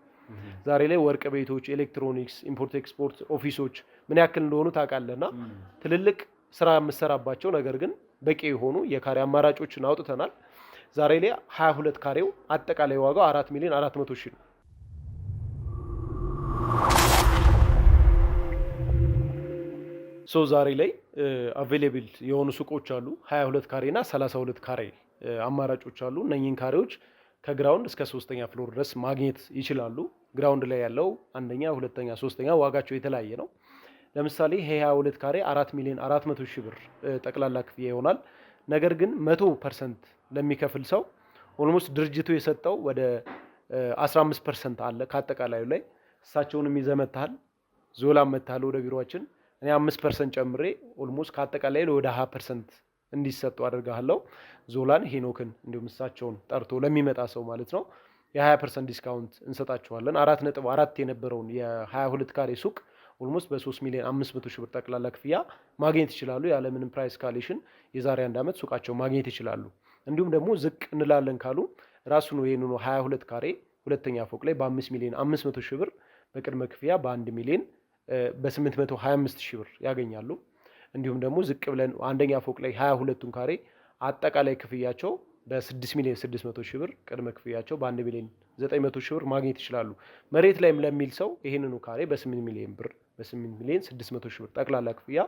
ዛሬ ላይ ወርቅ ቤቶች፣ ኤሌክትሮኒክስ፣ ኢምፖርት ኤክስፖርት ኦፊሶች ምን ያክል እንደሆኑ ታውቃለህና ትልልቅ ስራ የምሰራባቸው ነገር ግን በቂ የሆኑ የካሬ አማራጮችን አውጥተናል። ዛሬ ላይ 22 ካሬው አጠቃላይ ዋጋው 4,400,000 ነው። ዛሬ ላይ አቬሌብል የሆኑ ሱቆች አሉ። 22 ካሬ እና 32 ካሬ አማራጮች አሉ። እነኚህን ካሬዎች ከግራውንድ እስከ 3ኛ ፍሎር ድረስ ማግኘት ይችላሉ። ግራውንድ ላይ ያለው 1ኛ፣ 2ኛ፣ 3ኛ ዋጋቸው የተለያየ ነው። ለምሳሌ 22 ካሬ 4,400,000 ብር ጠቅላላ ክፍያ ይሆናል። ነገር ግን 100% ለሚከፍል ሰው ኦልሞስት ድርጅቱ የሰጠው ወደ 15% አለ ከአጠቃላዩ ላይ። እሳቸውንም ይዘመታል ዞላም መታል ወደ ቢሮአችን እኔ 5% ጨምሬ ኦልሞስት ከአጠቃላይ ወደ 20% እንዲሰጡ አደርጋለሁ። ዞላን ሄኖክን እንዲሁም እሳቸውን ጠርቶ ለሚመጣ ሰው ማለት ነው የ20% ዲስካውንት እንሰጣቸዋለን። 4.4 የነበረውን የ22 ካሬ ሱቅ ኦልሞስት በ3,500,000 ብር ጠቅላላ ክፍያ ማግኘት ይችላሉ። ያለምንም ፕራይስ ካሌሽን የዛሬ 1 ዓመት ሱቃቸው ማግኘት ይችላሉ። እንዲሁም ደግሞ ዝቅ እንላለን ካሉ ራሱ ነው ይሄንን 22 ካሬ ሁለተኛ ፎቅ ላይ በ5,500,000 ብር በቅድመ ክፍያ በ825,000 ብር ያገኛሉ። እንዲሁም ደግሞ ዝቅ ብለን አንደኛ ፎቅ ላይ 22ቱን ካሬ አጠቃላይ ክፍያቸው በ6,600,000 ብር ቅድመ ክፍያቸው በ1,900,000 ብር ማግኘት ይችላሉ። መሬት ላይም ለሚል ሰው ይህንኑ ካሬ በ8,600,000 ብር ጠቅላላ ክፍያ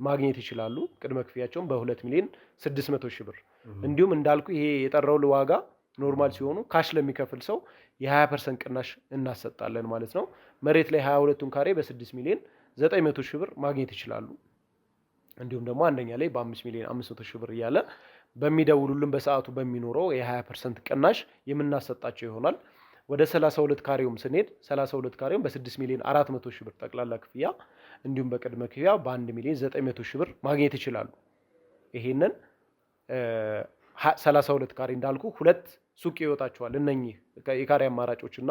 ማግኘት ይችላሉ። ቅድመ ክፍያቸውን በ2,600,000 ብር። እንዲሁም እንዳልኩ ይሄ የጠራው ዋጋ ኖርማል ሲሆኑ ካሽ ለሚከፍል ሰው የ20% ቅናሽ እናሰጣለን ማለት ነው። መሬት ላይ 22ቱን ካሬ በ6,900,000 ብር ማግኘት ይችላሉ። እንዲሁም ደግሞ አንደኛ ላይ በ5,500,000 ብር እያለ በሚደውሉልን በሰዓቱ በሚኖረው የ20% ቅናሽ የምናሰጣቸው ይሆናል። ወደ 32 ካሬውም ስንሄድ 32 ካሬውም በ6,400,000 ብር ጠቅላላ ክፍያ እንዲሁም በቅድመ ክፍያ በ1,900,000 ብር ማግኘት ይችላሉ። ይሄንን 32 ካሬ እንዳልኩ ሁለት ሱቅ ይወጣቸዋል። እነኚህ የካሬ አማራጮች እና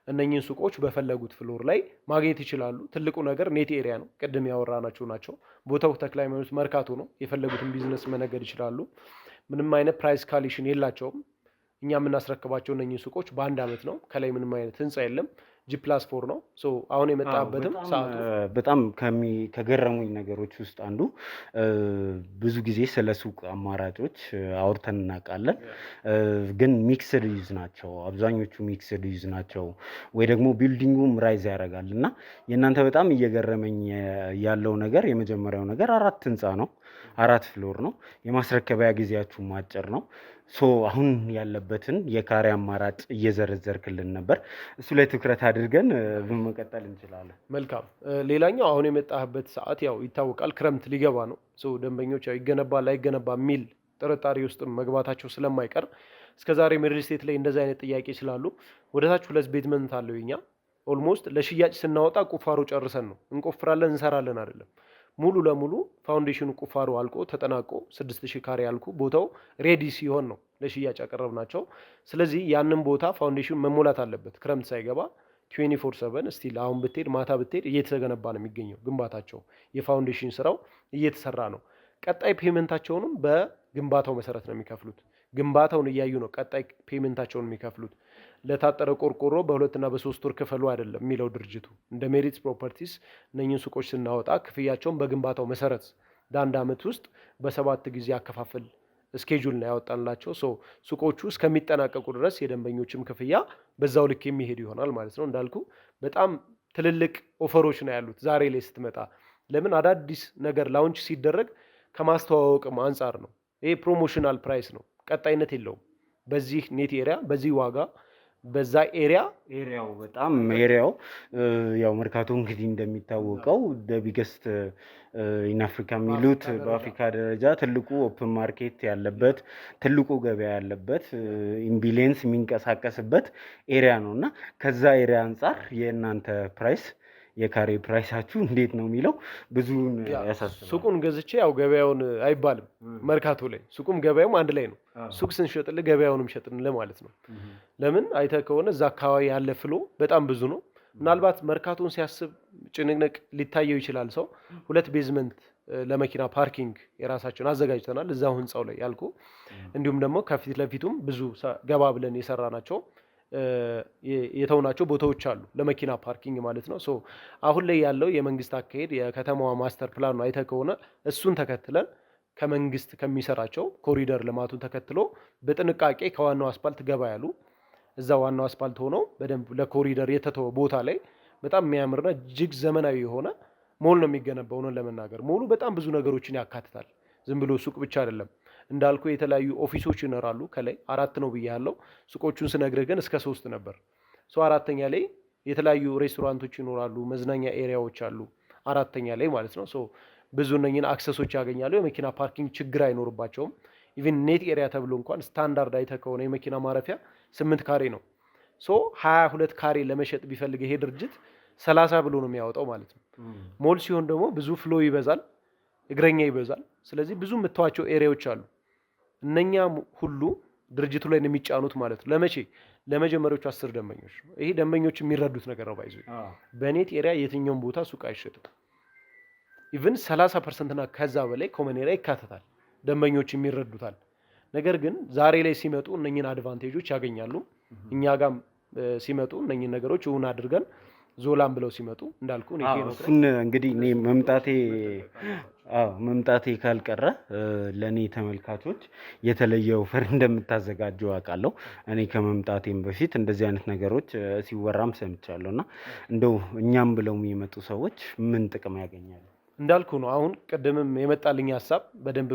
እነኚህን ሱቆች በፈለጉት ፍሎር ላይ ማግኘት ይችላሉ። ትልቁ ነገር ኔት ኤሪያ ነው። ቅድም ያወራናቸው ናቸው። ቦታው ተክለ ሃይማኖት መርካቶ ነው። የፈለጉትን ቢዝነስ መነገድ ይችላሉ። ምንም አይነት ፕራይስ ካሊሽን የላቸውም። እኛ የምናስረክባቸው እነኚህ ሱቆች በ1 ዓመት ነው። ከላይ ምንም አይነት ህንፃ የለም። G+4 ነው። አሁን የመጣበትም ሰዓቱ
በጣም ከገረሙኝ ነገሮች ውስጥ አንዱ ብዙ ጊዜ ስለ ሱቅ አማራጮች አውርተን እናውቃለን፣ ግን ሚክስድ ዩዝ ናቸው አብዛኞቹ። ሚክስድ ዩዝ ናቸው ወይ ደግሞ ቢልዲንጉም ራይዝ ያደርጋል እና የእናንተ በጣም እየገረመኝ ያለው ነገር የመጀመሪያው ነገር 4 ህንፃ ነው፣ 4 ፍሎር ነው። የማስረከቢያ ጊዜያችሁ አጭር ነው። አሁን ያለበትን የካሬ አማራጭ እየዘረዘርክልን ነበር። እሱ ላይ ትኩረት አድርገን በመቀጠል እንችላለን።
መልካም። ሌላኛው አሁን የመጣህበት ሰዓት ያው ይታወቃል፣ ክረምት ሊገባ ነው። ደንበኞች ያው ይገነባል አይገነባ የሚል ጥርጣሬ ውስጥ መግባታቸው ስለማይቀር እስከዛሬ ሪል ስቴት ላይ እንደዚህ አይነት ጥያቄ ስላሉ ወደታች 2 ቤዝመንት አለው። ይኛ ኦልሞስት ለሽያጭ ስናወጣ ቁፋሮ ጨርሰን ነው እንቆፍራለን እንሰራለን አይደለም። ሙሉ ለሙሉ ፋውንዴሽኑ ቁፋሮ አልቆ ተጠናቆ 6,000 ካሬ አልቆ ቦታው ሬዲ ሲሆን ነው ለሽያጭ ያቀረብናቸው። ስለዚህ ያንን ቦታ ፋውንዴሽኑ መሞላት አለበት ክረምት ሳይገባ 24/7 ስቲል አሁን ብትሄድ ማታ ብትሄድ እየተገነባ ነው የሚገኘው። ግንባታቸው የፋውንዴሽን ስራው እየተሰራ ነው። ቀጣይ ፔመንታቸውንም በግንባታው መሰረት ነው የሚከፍሉት። ግንባታውን እያዩ ነው ቀጣይ ፔመንታቸውን የሚከፍሉት። ለታጠረ ቆርቆሮ በ2 እና በ3 ወር ክፈሉ አይደለም የሚለው ድርጅቱ። እንደ ሜሪት ፕሮፐርቲስ እነኚህን ሱቆች ስናወጣ ክፍያቸውን በግንባታው መሰረት በ1 ዓመት ውስጥ በ7 ጊዜ አከፋፈል ስኬጁል ነው ያወጣንላቸው። ሱቆቹ እስከሚጠናቀቁ ድረስ የደንበኞችም ክፍያ በዛው ልክ የሚሄድ ይሆናል ማለት ነው። እንዳልኩ በጣም ትልልቅ ኦፈሮች ነው ያሉት ዛሬ ላይ ስትመጣ። ለምን አዳዲስ ነገር ላውንች ሲደረግ ከማስተዋወቅም አንጻር ነው። ይሄ ፕሮሞሽናል ፕራይስ ነው፣ ቀጣይነት የለውም። በዚህ ኔት ኤሪያ በዚህ ዋጋ በዛ ኤሪያው
በጣም ያው መርካቶ እንግዲህ እንደሚታወቀው ቢገስት ኢን አፍሪካ የሚሉት በአፍሪካ ደረጃ ትልቁ ኦፕን ማርኬት ያለበት ትልቁ ገበያ ያለበት ኢምቢሊየንስ የሚንቀሳቀስበት ኤሪያ ነው እና ከዛ ኤሪያ አንጻር የእናንተ ፕራይስ የካሬ ፕራይሳችሁ እንዴት ነው የሚለው ብዙውን ያሳስባል።
ሱቁን ገዝቼ ያው ገበያውን አይባልም መርካቶ ላይ ሱቁም ገበያውም አንድ ላይ ነው። ሱቅ ስንሸጥልህ ገበያውንም ሸጥንልህ ማለት ነው። ለምን አይተህ ከሆነ እዛ አካባቢ ያለ ፍሎ በጣም ብዙ ነው። ምናልባት መርካቶን ሲያስብ ጭንቅንቅ ሊታየው ይችላል ሰው። 2 ቤዝመንት ለመኪና ፓርኪንግ የራሳቸውን አዘጋጅተናል እዛው ህንፃው ላይ ያልኩ። እንዲሁም ደግሞ ከፊት ለፊቱም ብዙ ገባ ብለን የሰራናቸው የተውናቸው ቦታዎች አሉ ለመኪና ፓርኪንግ ማለት ነው። አሁን ላይ ያለው የመንግስት አካሄድ የከተማዋ ማስተር ፕላን ነው። አይተህ ከሆነ እሱን ተከትለን ከመንግስት ከሚሰራቸው ኮሪደር ልማቱን ተከትሎ በጥንቃቄ ከዋናው አስፓልት ገባ ያሉ እዛ ዋናው አስፓልት ሆኖ በደንብ ለኮሪደር የተተወ ቦታ ላይ በጣም የሚያምርና እጅግ ዘመናዊ የሆነ ሞል ነው የሚገነባው ነው ለመናገር ሞሉ በጣም ብዙ ነገሮችን ያካትታል ዝም ብሎ ሱቅ ብቻ አይደለም እንዳልኩ የተለያዩ ኦፊሶች ይኖራሉ ከላይ 4 ነው ብያለሁ ሱቆቹን ስነግርህ ግን እስከ 3 ነበር አራተኛ ላይ የተለያዩ ሬስቶራንቶች ይኖራሉ መዝናኛ ኤሪያዎች አሉ አራተኛ ላይ ማለት ነው ብዙ ነኝን አክሰሶች ያገኛሉ የመኪና ፓርኪንግ ችግር አይኖርባቸውም ኢቭን ኔት ኤሪያ ተብሎ እንኳን ስታንዳርድ አይተህ ከሆነ የመኪና ማረፊያ 8 ካሬ ነው 22 ካሬ ለመሸጥ ቢፈልግ ይሄ ድርጅት 30 ብሎ ነው የሚያወጣው ማለት ነው ሞል ሲሆን ደግሞ ብዙ ፍሎ ይበዛል እግረኛ ይበዛል ስለዚህ ብዙ የምታዋቸው ኤሪያዎች አሉ እነኛ ሁሉ ድርጅቱ ላይ ነው የሚጫኑት ማለት ነው ለመጀመሪያዎቹ 10 ደንበኞች ይሄ ደንበኞች የሚረዱት ነገር ነው ባይዙ በኔት ኤሪያ የትኛውም ቦታ ሱቅ አይሸጥም ኢቭን 30% እና ከዛ በላይ ኮመን ኤሪያ ይካተታል ደንበኞች የሚረዱታል ነገር ግን ዛሬ ላይ ሲመጡ እነኚህን አድቫንቴጆች ያገኛሉ እኛ ጋር ሲመጡ እነኚህን ነገሮች እውን አድርገን ዞላም ብለው ሲመጡ እንዳልኩ ነው
እንግዲህ እኔ መምጣቴ ካልቀረ ለኔ ተመልካቾች የተለየ ኦፈር እንደምታዘጋጁ አውቃለሁ እኔ ከመምጣቴም በፊት እንደዚህ አይነት ነገሮች ሲወራም ሰምቻለሁና እንደው እኛም ብለው የሚመጡ ሰዎች ምን ጥቅም ያገኛሉ
እንዳልኩ ነው አሁን ቀደምም የመጣልኝ ሐሳብ በደንብ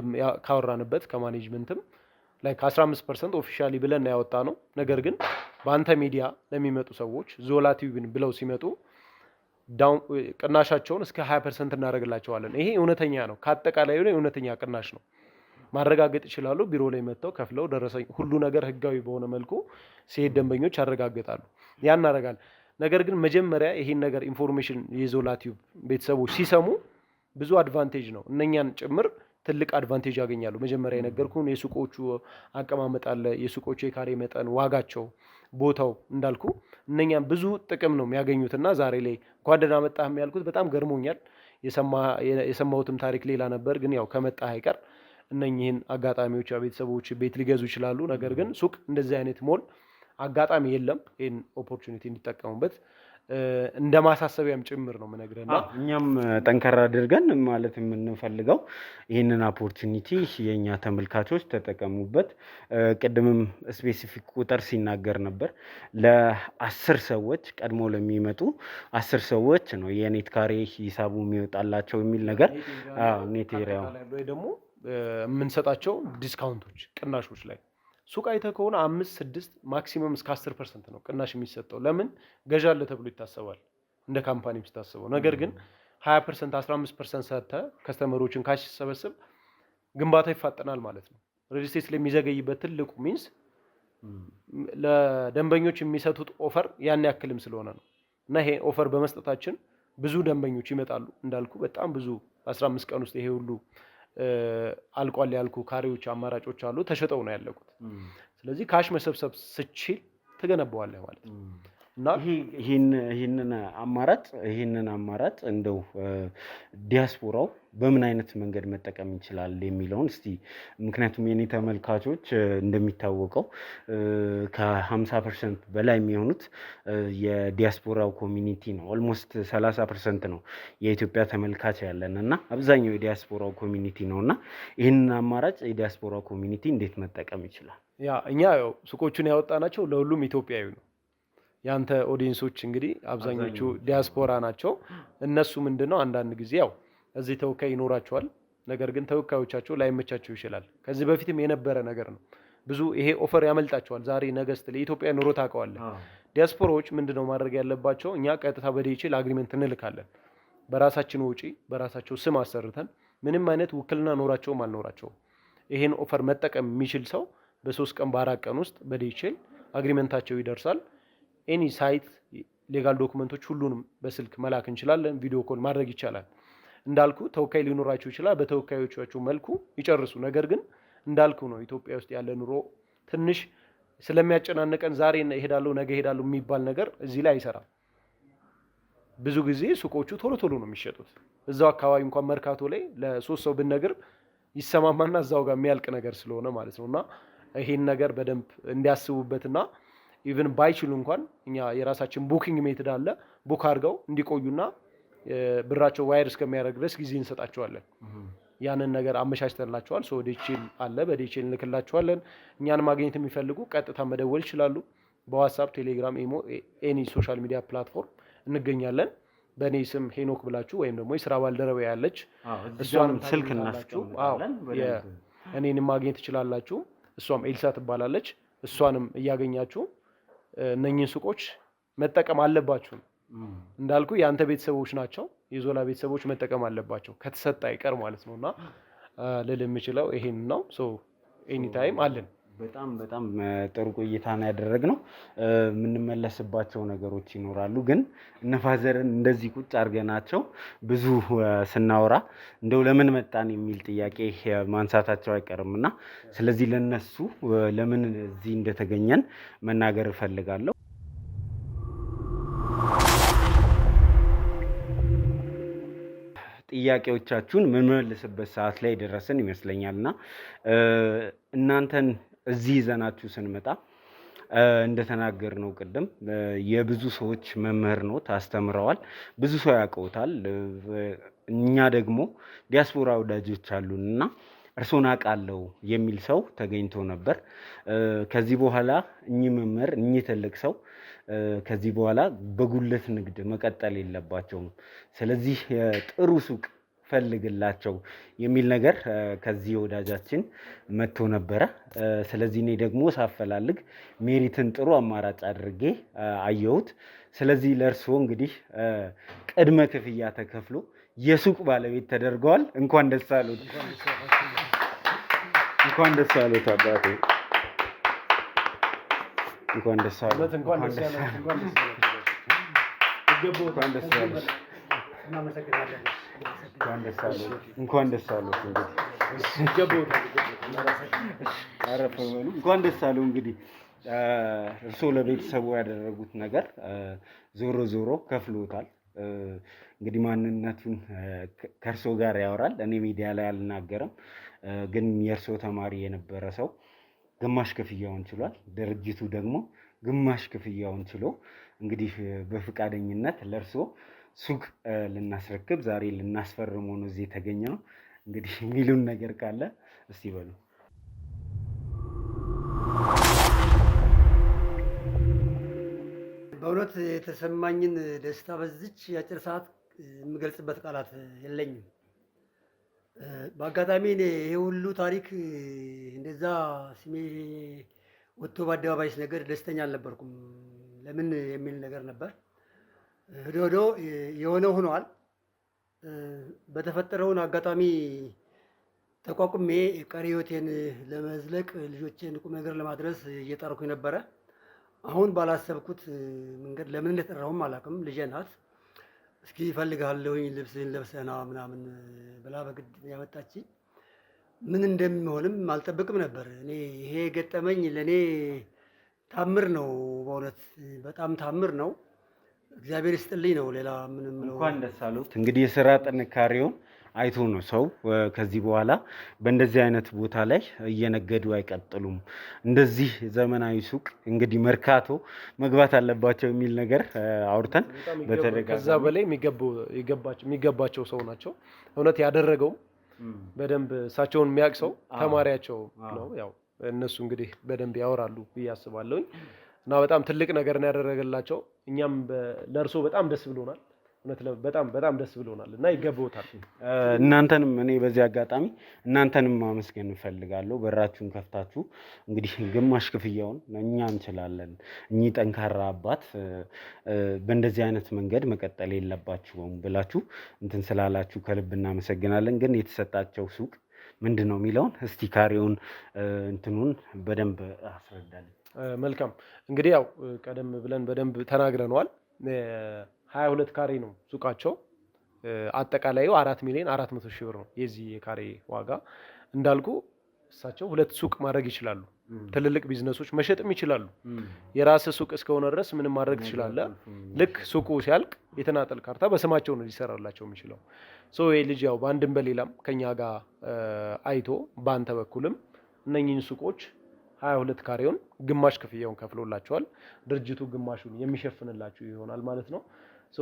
ካወራንበት ከማኔጅመንትም ላይክ 15% ኦፊሻሊ ብለን ያወጣ ነው ነገር ግን በአንተ ሚዲያ ለሚመጡ ሰዎች ዞላ ቲቪን ብለው ሲመጡ ቅናሻቸውን እስከ 20% እናደርግላቸዋለን ይሄ እውነተኛ ነው ከአጠቃላይ ላይ እውነተኛ ቅናሽ ነው ማረጋገጥ ይችላሉ ቢሮ ላይ መጥተው ከፍለው ደረሰኝ ሁሉ ነገር ህጋዊ በሆነ መልኩ ሲሄድ ደንበኞች ያረጋግጣሉ ያን እናደርጋለን ነገር ግን መጀመሪያ ይሄን ነገር ኢንፎርሜሽን የዞላ ቲቪ ቤተሰቦች ሲሰሙ ብዙ አድቫንቴጅ ነው እነኛን ጭምር ትልቅ አድቫንቴጅ ያገኛሉ መጀመሪያ የነገርኩን የሱቆቹ አቀማመጥ አለ የሱቆቹ የካሬ መጠን ዋጋቸው ቦታው እንዳልኩ እነኛን ብዙ ጥቅም ነው የሚያገኙትና ዛሬ ላይ እንኳን ደህና መጣህ ያልኩት በጣም ገርሞኛል የሰማሁትም ታሪክ ሌላ ነበር ግን ያው ከመጣህ አይቀር እነኚህን አጋጣሚዎች ቤተሰቦች ቤት ሊገዙ ይችላሉ ነገር ግን ሱቅ እንደዚህ አይነት ሞል አጋጣሚ የለም ይሄን ኦፖርቹኒቲ እንዲጠቀሙበት እንደ ማሳሰቢያም ጭምር ነው የምነግርህና
እኛም ጠንከራ አድርገን ማለት የምንፈልገው ይህንን ኦፖርቹኒቲ የኛ ተመልካቾች ተጠቀሙበት ቅድምም ስፔሲፊክ ቁጥር ሲናገር ነበር ለ10 ሰዎች ቀድሞ ለሚመጡ 10 ሰዎች ነው የኔት ካሬ ሂሳቡ የሚወጣላቸው የሚል ነገር ኔት ኤሪያ
ላይ ደግሞ የምንሰጣቸው ዲስካውንቶች ቅናሾች ላይ ሱቅ አይተህ ከሆነ 5-6 ማክሲመም እስከ 10% ነው ቅናሽ የሚሰጠው ለምን ገዣለ ተብሎ ይታሰባል እንደ ካምፓኒ ብታስበው ነገር ግን 20% 15% ሰጥተህ ከስተመሮችን ካሽ ሲሰበስብ ግንባታ ይፋጠናል ማለት ነው ሪል ስቴት ላይ የሚዘገይበት ትልቁ ሚንስ ለደንበኞች የሚሰጡት ኦፈር ያን ያክልም ስለሆነ ነው እና ይሄ ኦፈር በመስጠታችን ብዙ ደንበኞች ይመጣሉ እንዳልኩ በጣም ብዙ 15 ቀን ውስጥ ይሄ ሁሉ አልቋል ያልኩ ካሬዎች አማራጮች አሉ ተሸጠው ነው ያለቁት ስለዚህ ካሽ መሰብሰብ ስችል ተገነባዋለህ ማለት ነው እና
ይሄንን አማራጭ እንደው ዲያስፖራው በምን አይነት መንገድ መጠቀም ይችላል የሚለውን እስቲ ምክንያቱም የኔ ተመልካቾች እንደሚታወቀው ከ50% በላይ የሚሆኑት የዲያስፖራው ኮሚኒቲ ነው ኦልሞስት 30% ነው የኢትዮጵያ ተመልካች ያለንና አብዛኛው የዲያስፖራው ኮሚኒቲ ነውና ይሄንን አማራጭ የዲያስፖራው ኮሚኒቲ እንዴት መጠቀም ይችላል
እኛ ያው ሱቆቹን ያወጣናቸው ለሁሉም ኢትዮጵያዊ ነው ያንተ ኦዲየንሶች እንግዲህ አብዛኞቹ ዲያስፖራ ናቸው እነሱ ምንድነው አንዳንድ ጊዜ ያው እዚህ ተወካይ ይኖራቸዋል ነገር ግን ተወካዮቻቸው ላይመቻቸው ይችላል ከዚህ በፊትም የነበረ ነገር ነው ብዙ ይሄ ኦፈር ያመልጣቸዋል ዛሬ ነገስት ለኢትዮጵያ ኑሮ ታውቀዋለህ ዲያስፖራዎች ምንድነው ማድረግ ያለባቸው እኛ ቀጥታ በዲጂታል አግሪመንት እንልካለን በራሳችን ወጪ በራሳቸው ስም አሰርተን ምንም አይነት ውክልና ኖራቸውም አልኖራቸውም ይሄን ኦፈር መጠቀም የሚችል ሰው በ3 ቀን በ4 ቀን ውስጥ በዲጂታል አግሪመንታቸው ይደርሳል ኤኒ ሳይት ሌጋል ዶክመንቶች ሁሉንም በስልክ መላክ እንችላለን ቪዲዮ ኮል ማድረግ ይቻላል እንዳልኩ ተወካይ ሊኖራቸው ይችላል በተወካዮቻቸው መልኩ ይጨርሱ ነገር ግን እንዳልኩ ነው ኢትዮጵያ ውስጥ ያለ ኑሮ ትንሽ ስለሚያጨናንቀን ዛሬ እሄዳለሁ ነገ እሄዳለሁ የሚባል ነገር እዚህ ላይ አይሰራም ብዙ ጊዜ ሱቆቹ ቶሎ ነው የሚሸጡት እዛው አካባቢ እንኳን መርካቶ ላይ ለ3 ሰው ብንነግር ይሰማማና እዛው ጋር የሚያልቅ ነገር ስለሆነ ማለት ነውና ይሄን ነገር በደንብ እንዲያስቡበትና ኢቭን ባይችሉ እንኳን እኛ የራሳችን ቡኪንግ ሜትድ አለ ቡክ አድርገው እንዲቆዩና ብራቸው ዋይር እስከሚያደርግ ድረስ ጊዜ እንሰጣቸዋለን ያንን ነገር አመቻችተንላቸዋል ዲጂታል አለ በዲጂታል እንልክላቸዋለን እኛን ማግኘት የሚፈልጉ ቀጥታ መደወል ይችላሉ በዋትስአፕ ቴሌግራም ኢሞ ኤኒ ሶሻል ሚዲያ ፕላትፎርም እንገኛለን በእኔ ስም ሄኖክ ብላችሁ ወይም ደግሞ የስራ ባልደረባ ያለች
እሷንም ስልክ እናስቀምጣለን።
እኔንም ማግኘት ትችላላችሁ። እሷም ኤልሳ ትባላለች። እሷንም እያገኛችሁ እነኚህን ሱቆች መጠቀም አለባችሁ። እንዳልኩ የአንተ ቤተሰቦች ናቸው፣ የዞላ ቤተሰቦች መጠቀም አለባቸው ከተሰጠ አይቀር ማለት ነውና ልል የምችለው ይሄን ነው። ኤኒ ታይም አለን።
በጣም ጥሩ ቆይታ ነው ያደረግነው። የምንመለስባቸው ነገሮች ይኖራሉ፣ ግን እነፋዘርን እንደዚህ ቁጭ አድርገናቸው ብዙ ስናወራ እንደው ለምን መጣን የሚል ጥያቄ ማንሳታቸው አይቀርምና ስለዚህ ለነሱ ለምን እዚህ እንደተገኘን መናገር እፈልጋለሁ። ጥያቄዎቻችሁን የምንመልስበት ሰዓት ላይ ደረስን ይመስለኛልና እናንተን እዚህ ይዘናችሁ ስንመጣ እንደተናገርነው ቅድም የብዙ ሰዎች መምህር ነው፣ ታስተምረዋል፣ ብዙ ሰው ያውቀውታል። እኛ ደግሞ ዲያስፖራ ወዳጆች አሉንና እርሶን አውቃለሁ የሚል ሰው ተገኝቶ ነበር። ከዚህ በኋላ እኚህ መምህር እኚህ ትልቅ ሰው ከዚህ በኋላ በጉልት ንግድ መቀጠል የለባቸውም። ስለዚህ ጥሩ ሱቅ ፈልግላቸው የሚል ነገር ከዚህ ወዳጃችን መጥቶ ነበረ። ስለዚህ እኔ ደግሞ ሳፈላልግ ሜሪትን ጥሩ አማራጭ አድርጌ አየሁት። ስለዚህ ለእርስዎ እንግዲህ ቅድመ ክፍያ ተከፍሎ የሱቅ ባለቤት ተደርገዋል። እንኳን ደስ አሉት። እንኳን ደስ አሉት አባቴ። እንኳን ደስ አሉት። እንኳን ደስ አሉት። እንኳን ደስ አሉት። እንኳን ደስ አሉ። እንግዲህ እርስዎ ለቤተሰቡ ያደረጉት ነገር ዞሮ ዞሮ ከፍሎታል። እንግዲህ ማንነቱን ከእርስዎ ጋር ያወራል። እኔ ሚዲያ ላይ አልናገርም፣ ግን የእርስዎ ተማሪ የነበረ ሰው ግማሽ ክፍያውን ችሏል። ድርጅቱ ደግሞ ግማሽ ክፍያውን ችሎ እንግዲህ በፈቃደኝነት ለእርስዎ ሱቅ ልናስረክብ ዛሬ ልናስፈርም ሆኖ እዚህ የተገኘ ነው። እንግዲህ የሚሉን ነገር ካለ እስቲ በሉ።
በእውነት የተሰማኝን ደስታ በዚች የአጭር ሰዓት የምገልጽበት ቃላት የለኝም። በአጋጣሚ እኔ ይሄ ሁሉ ታሪክ እንደዛ ስሜ ወጥቶ በአደባባይ ነገር ደስተኛ አልነበርኩም። ለምን የሚል ነገር ነበር። ሄዶ የሆነው ሆኗል። በተፈጠረውን አጋጣሚ ተቋቁሜ ቀሪ ህይወቴን ለመዝለቅ ልጆቼን ቁም ነገር ለማድረስ እየጣርኩኝ ነበረ። አሁን ባላሰብኩት መንገድ ለምን እንደጠራሁም አላውቅም። ልጄ ናት። እስኪ እፈልግሃለሁኝ ልብስህን ለብሰና ምናምን ብላ በግድ ያመጣችኝ። ምን እንደሚሆንም አልጠብቅም ነበር። እኔ ይሄ ገጠመኝ ለእኔ ታምር ነው። በእውነት በጣም ታምር ነው። እግዚአብሔር ይስጥልኝ ነው። ሌላ ምንም ነው።
እንኳን ደስ አሉት። እንግዲህ የስራ ጥንካሬውን አይቶ ነው ሰው ከዚህ በኋላ በእንደዚህ አይነት ቦታ ላይ እየነገዱ አይቀጥሉም። እንደዚህ ዘመናዊ ሱቅ እንግዲህ መርካቶ መግባት አለባቸው የሚል ነገር አውርተን በተደጋጋሚ
ከዛ በላይ የሚገባቸው ሰው ናቸው። እውነት ያደረገው በደንብ እሳቸውን የሚያውቅ ሰው ተማሪያቸው ነው። ያው እነሱ እንግዲህ በደንብ ያወራሉ ብዬ አስባለሁኝ። እና በጣም ትልቅ ነገር ነው ያደረገላቸው። እኛም ለእርሶ በጣም ደስ ብሎናል። በጣም ደስ ብሎናል እና ይገባዎታል።
እናንተንም እኔ በዚህ አጋጣሚ እናንተንም ማመስገን እንፈልጋለሁ። በራችሁን ከፍታችሁ እንግዲህ ግማሽ ክፍያውን እኛ እንችላለን፣ እኚህ ጠንካራ አባት በእንደዚህ አይነት መንገድ መቀጠል የለባችሁም ብላችሁ እንትን ስላላችሁ ከልብ እናመሰግናለን። ግን የተሰጣቸው ሱቅ ምንድን ነው የሚለውን እስቲ ካሬውን እንትኑን በደንብ አስረዳለን።
መልካም እንግዲህ ያው ቀደም ብለን በደንብ ተናግረነዋል። 22 ካሬ ነው ሱቃቸው። አጠቃላዩ 4,400,000 ብር ነው የዚህ የካሬ ዋጋ። እንዳልኩ እሳቸው 2 ሱቅ ማድረግ ይችላሉ። ትልልቅ ቢዝነሶች መሸጥም ይችላሉ። የራስ ሱቅ እስከሆነ ድረስ ምንም ማድረግ ትችላለህ። ልክ ሱቁ ሲያልቅ የተናጠል ካርታ በስማቸው ነው ሊሰራላቸው የሚችለው። ይሄ ልጅ ያው በአንድም በሌላም ከኛ ጋር አይቶ በአንተ በኩልም እነኚህን ሱቆች 22 ካሬውን ግማሽ ክፍያውን ከፍሎላቸዋል። ድርጅቱ ግማሹን የሚሸፍንላችሁ ይሆናል ማለት ነው።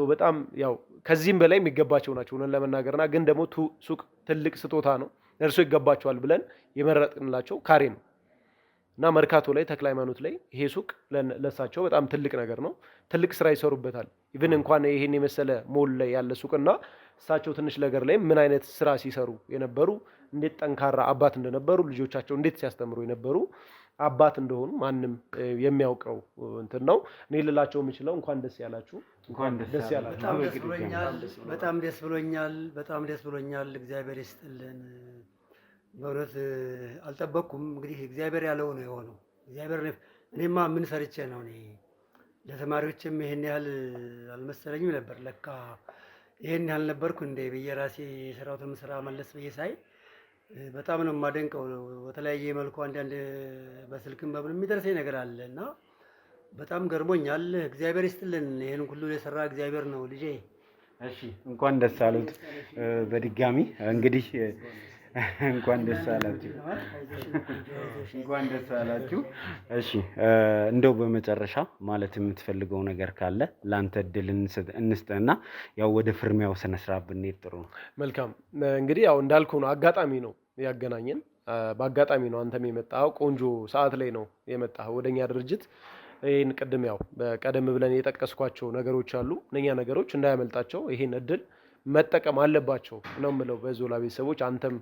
በጣም ያው ከዚህም በላይ የሚገባቸው ናቸው ሆነን ለመናገርና ግን ደግሞ ሱቅ ትልቅ ስጦታ ነው። እርሶ ይገባቸዋል ብለን የመረጥንላቸው ካሬ ነው። እና መርካቶ ላይ ተክለ ሃይማኖት ላይ ይሄ ሱቅ ለሳቸው በጣም ትልቅ ነገር ነው። ትልቅ ስራ ይሰሩበታል። ኢቭን እንኳን ይሄን የመሰለ ሞል ላይ ያለ ሱቅና እሳቸው ትንሽ ነገር ላይ ምን አይነት ስራ ሲሰሩ የነበሩ እንዴት ጠንካራ አባት እንደነበሩ ልጆቻቸው እንዴት ሲያስተምሩ የነበሩ አባት እንደሆኑ ማንም የሚያውቀው እንትን ነው። እኔ ልላቸው የምችለው እንኳን ደስ ያላችሁ፣ እንኳን ደስ ያላችሁ።
በጣም ደስ ብሎኛል። በጣም ደስ ብሎኛል። እግዚአብሔር ይስጥልን። በእውነት አልጠበቅኩም። እንግዲህ እግዚአብሔር ያለው ነው የሆነው። እግዚአብሔር እኔማ ምን ሰርቼ ነው እኔ ለተማሪዎችም ይሄን ያህል አልመሰለኝም ነበር። ለካ ይሄን ያህል ነበርኩ እንዴ ብዬ ራሴ የሰራሁትን ስራ መለስ ብዬ ሳይ በጣም ነው የማደንቀው። በተለያየ መልኩ አንዳንድ በስልክም በምን የሚደርሰኝ ነገር አለ እና በጣም ገርሞኛል። እግዚአብሔር ይስጥልን። ይሄን ሁሉ የሰራ እግዚአብሔር ነው ልጄ።
እሺ እንኳን ደስ አሉት በድጋሚ እንግዲህ እንኳን ደስ አላችሁ፣ እንኳን ደስ አላችሁ። እሺ እንደው በመጨረሻ ማለት የምትፈልገው ነገር ካለ ላንተ እድል እንስጥና ያው ወደ ፍርሚያው ስነ ስርዓት ብንሄድ ጥሩ ነው።
መልካም እንግዲህ ያው እንዳልኩ ነው፣ አጋጣሚ ነው ያገናኘን። በአጋጣሚ ነው አንተም የመጣው፣ ቆንጆ ሰዓት ላይ ነው የመጣው ወደኛ ድርጅት። ይሄን ቅድም ያው በቀደም ብለን የጠቀስኳቸው ነገሮች አሉ። እነኛ ነገሮች እንዳያመልጣቸው ይሄን እድል መጠቀም አለባቸው ነው የምለው። በዞላ ቤተሰቦች አንተም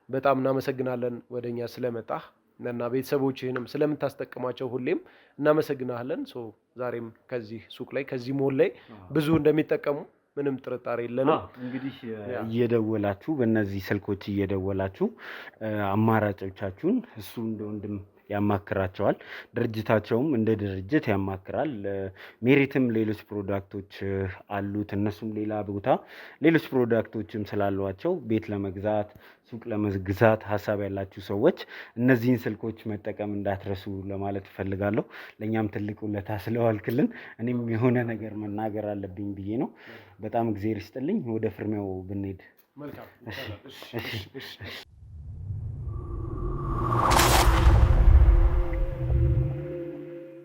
በጣም እናመሰግናለን ወደኛ ስለመጣህ እና ቤተሰቦችህንም ስለምታስጠቅማቸው ሁሌም እናመሰግናለን። ዛሬም ከዚህ ሱቅ ላይ ከዚህ ሞል ላይ ብዙ እንደሚጠቀሙ ምንም ጥርጣሬ የለንም።
እንግዲህ እየደወላችሁ በእነዚህ ስልኮች እየደወላችሁ አማራጮቻችሁን እሱ እንደ ወንድም ያማክራቸዋል። ድርጅታቸውም እንደ ድርጅት ያማክራል። ሜሪትም ሌሎች ፕሮዳክቶች አሉት። እነሱም ሌላ ቦታ ሌሎች ፕሮዳክቶችም ስላሏቸው ቤት ለመግዛት ሱቅ ለመግዛት ሀሳብ ያላችሁ ሰዎች እነዚህን ስልኮች መጠቀም እንዳትረሱ ለማለት እፈልጋለሁ። ለእኛም ትልቅ ውለታ ስለዋልክልን እኔም የሆነ ነገር መናገር አለብኝ ብዬ ነው። በጣም እግዜር ይስጥልኝ። ወደ ፍርሚያው ብንሄድ።
መልካም።